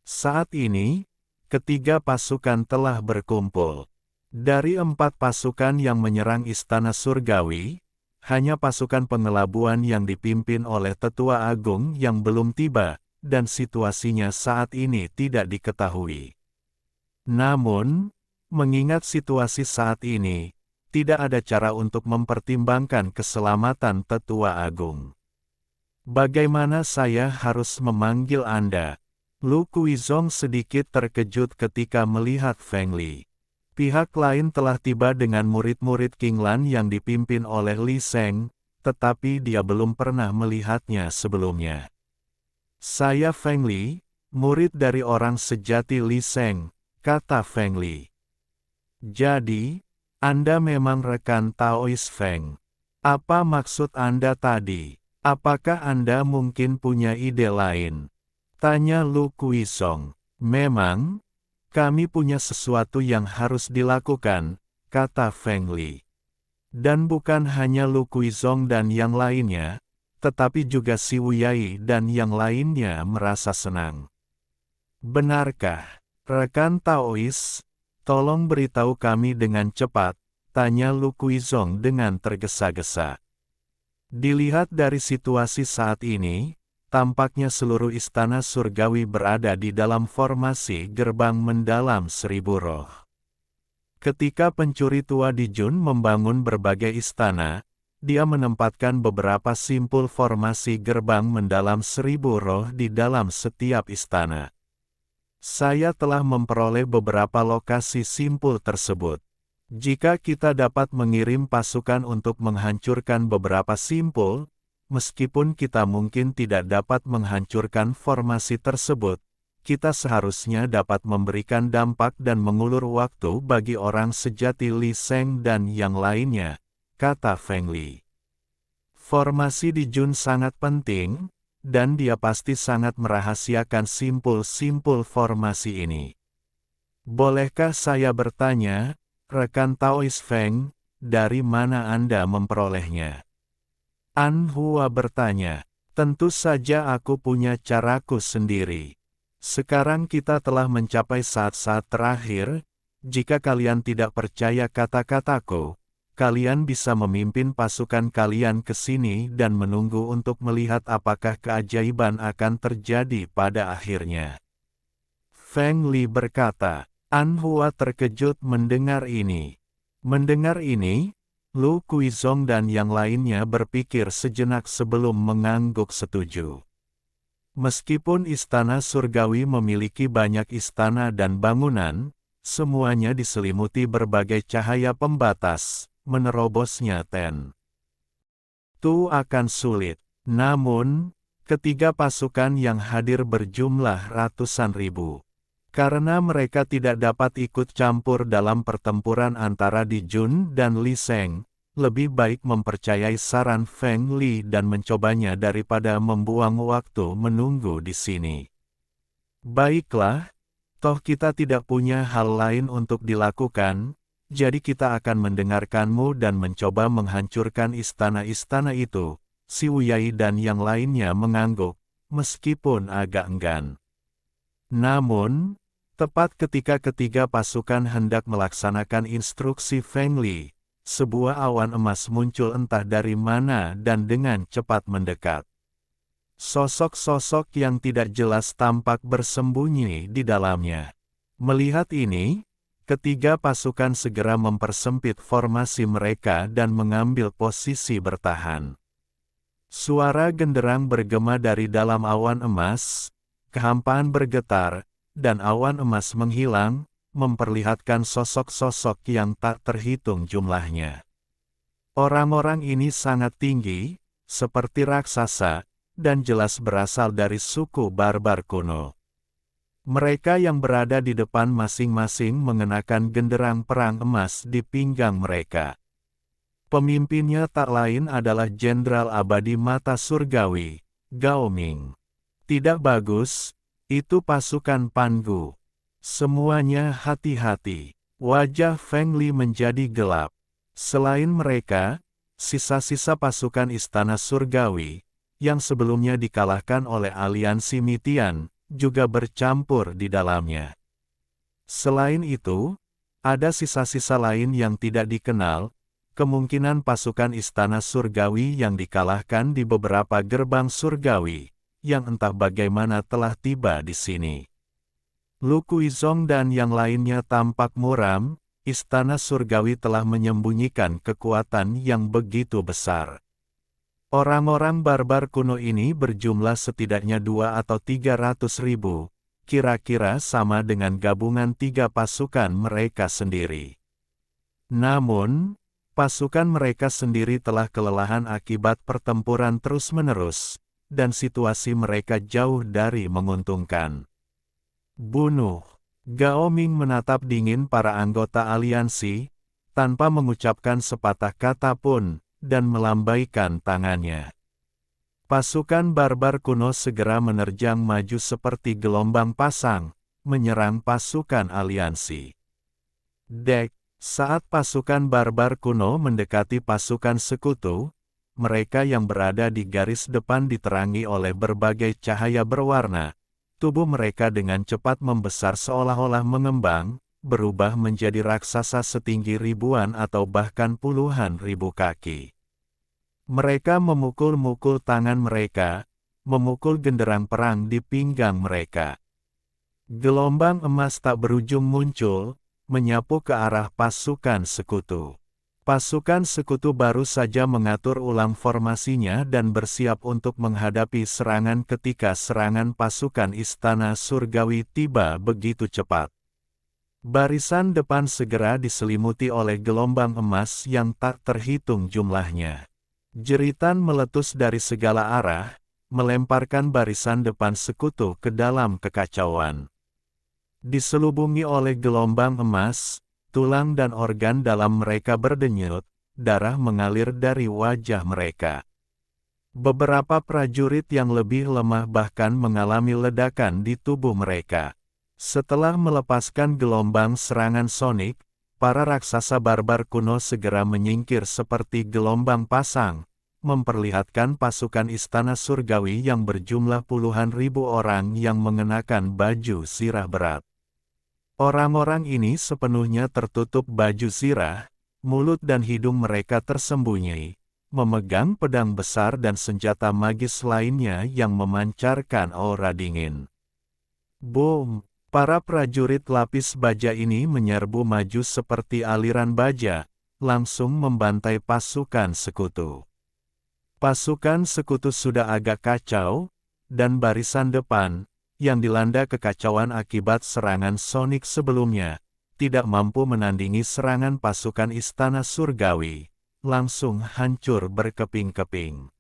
Saat ini, ketiga pasukan telah berkumpul. Dari 4 pasukan yang menyerang Istana Surgawi, hanya pasukan pengelabuan yang dipimpin oleh Tetua Agung yang belum tiba, dan situasinya saat ini tidak diketahui. Namun, mengingat situasi saat ini, tidak ada cara untuk mempertimbangkan keselamatan Tetua Agung. Bagaimana saya harus memanggil Anda? Lu Kuizong sedikit terkejut ketika melihat Feng Li. Pihak lain telah tiba dengan murid-murid King Lan yang dipimpin oleh Li Sheng, tetapi dia belum pernah melihatnya sebelumnya. Saya Feng Li, murid dari orang sejati Li Sheng, kata Feng Li. Jadi, Anda memang rekan Taois Feng. Apa maksud Anda tadi? Apakah Anda mungkin punya ide lain? Tanya Lu Kuisong. Memang, kami punya sesuatu yang harus dilakukan, kata Feng Li. Dan bukan hanya Lu Kuizong dan yang lainnya, tetapi juga Si Wuyai dan yang lainnya merasa senang. Benarkah, rekan Taois? Tolong beritahu kami dengan cepat, tanya Lu Kuizong dengan tergesa-gesa. Dilihat dari situasi saat ini, tampaknya seluruh istana surgawi berada di dalam formasi gerbang mendalam 1000 roh. Ketika pencuri tua di Jun membangun berbagai istana, dia menempatkan beberapa simpul formasi gerbang mendalam 1000 roh di dalam setiap istana. Saya telah memperoleh beberapa lokasi simpul tersebut. Jika kita dapat mengirim pasukan untuk menghancurkan beberapa simpul, meskipun kita mungkin tidak dapat menghancurkan formasi tersebut, kita seharusnya dapat memberikan dampak dan mengulur waktu bagi orang sejati Li Sheng dan yang lainnya, kata Feng Li. Formasi di Jun sangat penting, dan dia pasti sangat merahasiakan simpul-simpul formasi ini. Bolehkah saya bertanya, rekan Taois Feng, dari mana Anda memperolehnya? An Hua bertanya, tentu saja aku punya caraku sendiri. Sekarang kita telah mencapai saat-saat terakhir, jika kalian tidak percaya kata-kataku, kalian bisa memimpin pasukan kalian ke sini dan menunggu untuk melihat apakah keajaiban akan terjadi pada akhirnya. Feng Li berkata. An Hua terkejut mendengar ini. Mendengar ini, Lu Kuizong dan yang lainnya berpikir sejenak sebelum mengangguk setuju. Meskipun istana surgawi memiliki banyak istana dan bangunan, semuanya diselimuti berbagai cahaya pembatas, menerobosnya tentu akan sulit. Namun, ketiga pasukan yang hadir berjumlah ratusan ribu. Karena mereka tidak dapat ikut campur dalam pertempuran antara Di Jun dan Li Sheng, lebih baik mempercayai saran Feng Li dan mencobanya daripada membuang waktu menunggu di sini. Baiklah, toh kita tidak punya hal lain untuk dilakukan, jadi kita akan mendengarkanmu dan mencoba menghancurkan istana-istana itu. Si Wuyai dan yang lainnya mengangguk, meskipun agak enggan. Namun, tepat ketika ketiga pasukan hendak melaksanakan instruksi Feng Li, sebuah awan emas muncul entah dari mana dan dengan cepat mendekat. Sosok-sosok yang tidak jelas tampak bersembunyi di dalamnya. Melihat ini, ketiga pasukan segera mempersempit formasi mereka dan mengambil posisi bertahan. Suara genderang bergema dari dalam awan emas, kehampaan bergetar, dan awan emas menghilang, memperlihatkan sosok-sosok yang tak terhitung jumlahnya. Orang-orang ini sangat tinggi, seperti raksasa, dan jelas berasal dari suku barbar kuno. Mereka yang berada di depan masing-masing mengenakan genderang perang emas di pinggang mereka. Pemimpinnya tak lain adalah Jenderal Abadi Mata Surgawi, Gao Ming. Tidak bagus. Itu pasukan Pangu. Semuanya hati-hati. Wajah Feng Li menjadi gelap. Selain mereka, sisa-sisa pasukan istana surgawi, yang sebelumnya dikalahkan oleh aliansi Mitian, juga bercampur di dalamnya. Selain itu, ada sisa-sisa lain yang tidak dikenal, kemungkinan pasukan istana surgawi yang dikalahkan di beberapa gerbang surgawi, yang entah bagaimana telah tiba di sini. Lu Kuizong dan yang lainnya tampak muram, istana surgawi telah menyembunyikan kekuatan yang begitu besar. Orang-orang barbar kuno ini berjumlah setidaknya 2 atau 300 ribu, kira-kira sama dengan gabungan 3 pasukan mereka sendiri. Namun, pasukan mereka sendiri telah kelelahan akibat pertempuran terus-menerus, dan situasi mereka jauh dari menguntungkan. Bunuh, Gao Ming menatap dingin para anggota aliansi, tanpa mengucapkan sepatah kata pun, dan melambaikan tangannya. Pasukan barbar kuno segera menerjang maju seperti gelombang pasang, menyerang pasukan aliansi. Dek, saat pasukan barbar kuno mendekati pasukan sekutu, mereka yang berada di garis depan diterangi oleh berbagai cahaya berwarna. Tubuh mereka dengan cepat membesar seolah-olah mengembang, berubah menjadi raksasa setinggi ribuan atau bahkan puluhan ribu kaki. Mereka memukul-mukul tangan mereka, memukul genderang perang di pinggang mereka. Gelombang emas tak berujung muncul, menyapu ke arah pasukan sekutu. Pasukan sekutu baru saja mengatur ulang formasinya dan bersiap untuk menghadapi serangan ketika serangan pasukan Istana Surgawi tiba begitu cepat. Barisan depan segera diselimuti oleh gelombang emas yang tak terhitung jumlahnya. Jeritan meletus dari segala arah, melemparkan barisan depan sekutu ke dalam kekacauan. Diselubungi oleh gelombang emas, tulang dan organ dalam mereka berdenyut, darah mengalir dari wajah mereka. Beberapa prajurit yang lebih lemah bahkan mengalami ledakan di tubuh mereka. Setelah melepaskan gelombang serangan sonik, para raksasa barbar kuno segera menyingkir seperti gelombang pasang, memperlihatkan pasukan Istana Surgawi yang berjumlah puluhan ribu orang yang mengenakan baju zirah berat. Orang-orang ini sepenuhnya tertutup baju zirah, mulut dan hidung mereka tersembunyi, memegang pedang besar dan senjata magis lainnya yang memancarkan aura dingin. Boom! Para prajurit lapis baja ini menyerbu maju seperti aliran baja, langsung membantai pasukan sekutu. Pasukan sekutu sudah agak kacau, dan barisan depan, yang dilanda kekacauan akibat serangan sonik sebelumnya, tidak mampu menandingi serangan pasukan Istana Surgawi, langsung hancur berkeping-keping.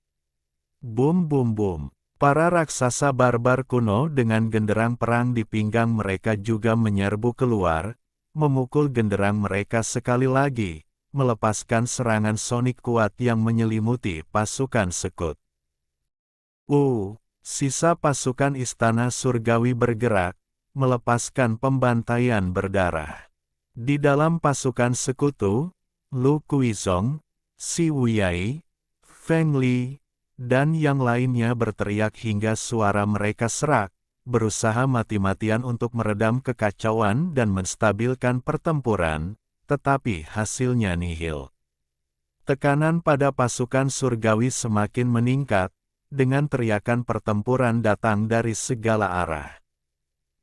Bum bum bum, para raksasa barbar kuno dengan genderang perang di pinggang mereka juga menyerbu keluar, memukul genderang mereka sekali lagi, melepaskan serangan sonik kuat yang menyelimuti pasukan sekut. Sisa pasukan Istana Surgawi bergerak, melepaskan pembantaian berdarah. Di dalam pasukan sekutu, Lu Kuizong, Si Wuyai, Feng Li, dan yang lainnya berteriak hingga suara mereka serak, berusaha mati-matian untuk meredam kekacauan dan menstabilkan pertempuran, tetapi hasilnya nihil. Tekanan pada pasukan surgawi semakin meningkat, dengan teriakan pertempuran datang dari segala arah.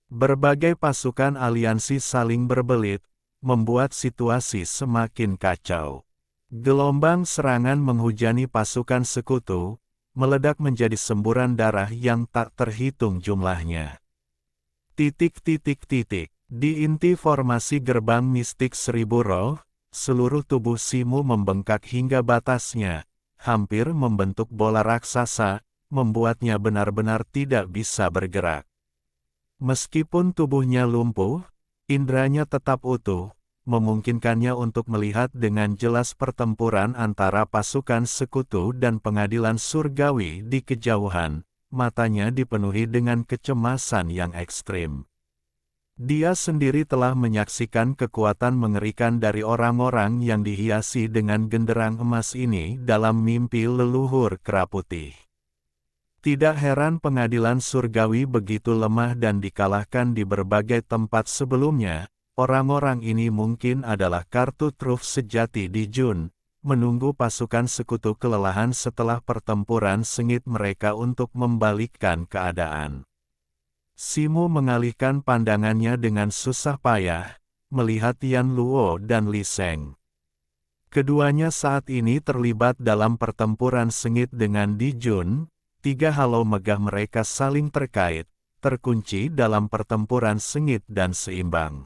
Berbagai pasukan aliansi saling berbelit, membuat situasi semakin kacau. Gelombang serangan menghujani pasukan sekutu, meledak menjadi semburan darah yang tak terhitung jumlahnya. Di inti formasi gerbang mistik seribu roh, seluruh tubuh Simu membengkak hingga batasnya, hampir membentuk bola raksasa, membuatnya benar-benar tidak bisa bergerak. Meskipun tubuhnya lumpuh, indranya tetap utuh, memungkinkannya untuk melihat dengan jelas pertempuran antara pasukan sekutu dan pengadilan surgawi di kejauhan, matanya dipenuhi dengan kecemasan yang ekstrim. Dia sendiri telah menyaksikan kekuatan mengerikan dari orang-orang yang dihiasi dengan genderang emas ini dalam mimpi leluhur kera putih. Tidak heran pengadilan surgawi begitu lemah dan dikalahkan di berbagai tempat sebelumnya, orang-orang ini mungkin adalah kartu truf sejati di Jun, menunggu pasukan sekutu kelelahan setelah pertempuran sengit mereka untuk membalikkan keadaan. Simu mengalihkan pandangannya dengan susah payah, melihat Yan Luo dan Li Sheng. Keduanya saat ini terlibat dalam pertempuran sengit dengan Di Jun, tiga halau megah mereka saling terkait, terkunci dalam pertempuran sengit dan seimbang.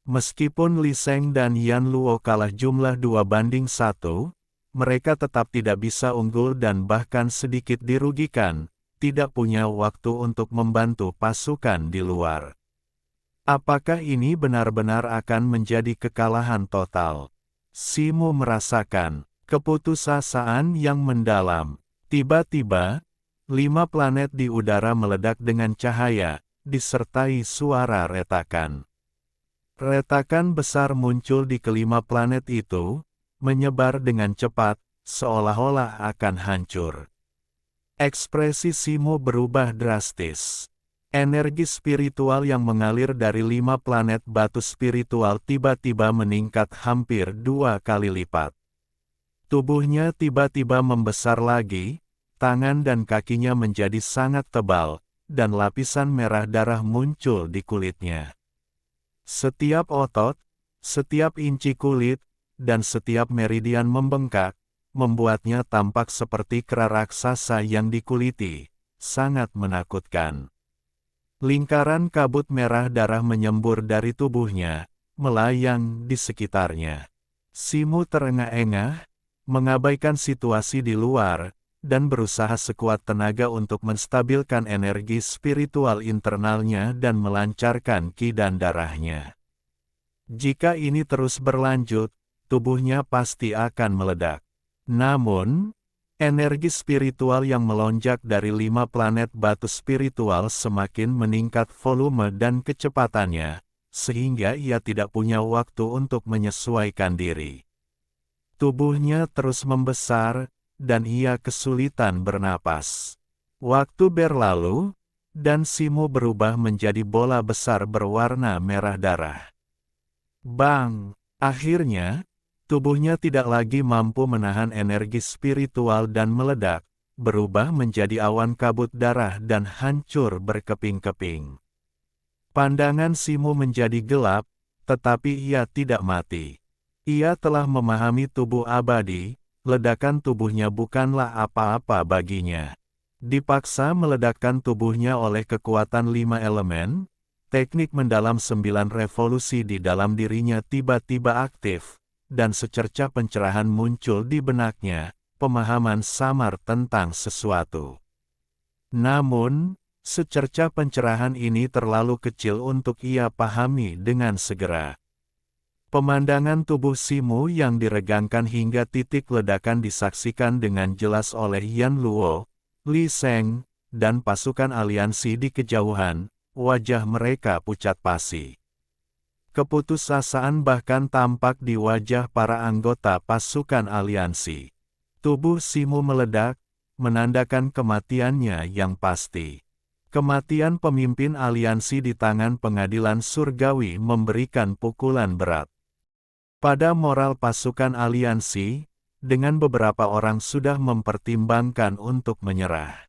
Meskipun Li Sheng dan Yan Luo kalah jumlah 2-1, mereka tetap tidak bisa unggul dan bahkan sedikit dirugikan, tidak punya waktu untuk membantu pasukan di luar. Apakah ini benar-benar akan menjadi kekalahan total? Simo merasakan keputusasaan yang mendalam. Tiba-tiba, 5 planet di udara meledak dengan cahaya, disertai suara retakan. Retakan besar muncul di kelima planet itu, menyebar dengan cepat, seolah-olah akan hancur. Ekspresi Simo berubah drastis. Energi spiritual yang mengalir dari 5 planet batu spiritual tiba-tiba meningkat hampir 2 kali lipat. Tubuhnya tiba-tiba membesar lagi, tangan dan kakinya menjadi sangat tebal, dan lapisan merah darah muncul di kulitnya. Setiap otot, setiap inci kulit, dan setiap meridian membengkak, membuatnya tampak seperti kera raksasa yang dikuliti, sangat menakutkan. Lingkaran kabut merah darah menyembur dari tubuhnya, melayang di sekitarnya. Simo terengah-engah, mengabaikan situasi di luar, dan berusaha sekuat tenaga untuk menstabilkan energi spiritual internalnya dan melancarkan ki dan darahnya. Jika ini terus berlanjut, tubuhnya pasti akan meledak. Namun, energi spiritual yang melonjak dari 5 planet batu spiritual semakin meningkat volume dan kecepatannya, sehingga ia tidak punya waktu untuk menyesuaikan diri. Tubuhnya terus membesar, dan ia kesulitan bernapas. Waktu berlalu, dan Simo berubah menjadi bola besar berwarna merah darah. Bang! Akhirnya, tubuhnya tidak lagi mampu menahan energi spiritual dan meledak, berubah menjadi awan kabut darah dan hancur berkeping-keping. Pandangan Simo menjadi gelap, tetapi ia tidak mati. Ia telah memahami tubuh abadi, ledakan tubuhnya bukanlah apa-apa baginya. Dipaksa meledakkan tubuhnya oleh kekuatan 5 elemen, teknik mendalam 9 revolusi di dalam dirinya tiba-tiba aktif, dan secercah pencerahan muncul di benaknya, pemahaman samar tentang sesuatu. Namun, secercah pencerahan ini terlalu kecil untuk ia pahami dengan segera. Pemandangan tubuh Simo yang diregangkan hingga titik ledakan disaksikan dengan jelas oleh Yan Luo, Li Sheng, dan pasukan aliansi di kejauhan, wajah mereka pucat pasi. Keputusasaan bahkan tampak di wajah para anggota pasukan aliansi. Tubuh Simo meledak, menandakan kematiannya yang pasti. Kematian pemimpin aliansi di tangan pengadilan surgawi memberikan pukulan berat pada moral pasukan aliansi, dengan beberapa orang sudah mempertimbangkan untuk menyerah.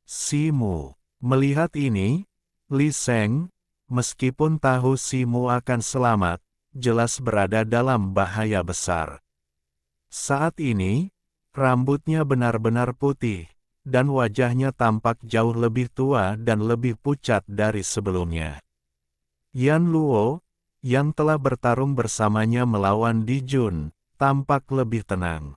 Simo melihat ini, Li Sheng, meskipun tahu Simo akan selamat, jelas berada dalam bahaya besar. Saat ini, rambutnya benar-benar putih, dan wajahnya tampak jauh lebih tua dan lebih pucat dari sebelumnya. Yan Luo, yang telah bertarung bersamanya melawan Di Jun, tampak lebih tenang.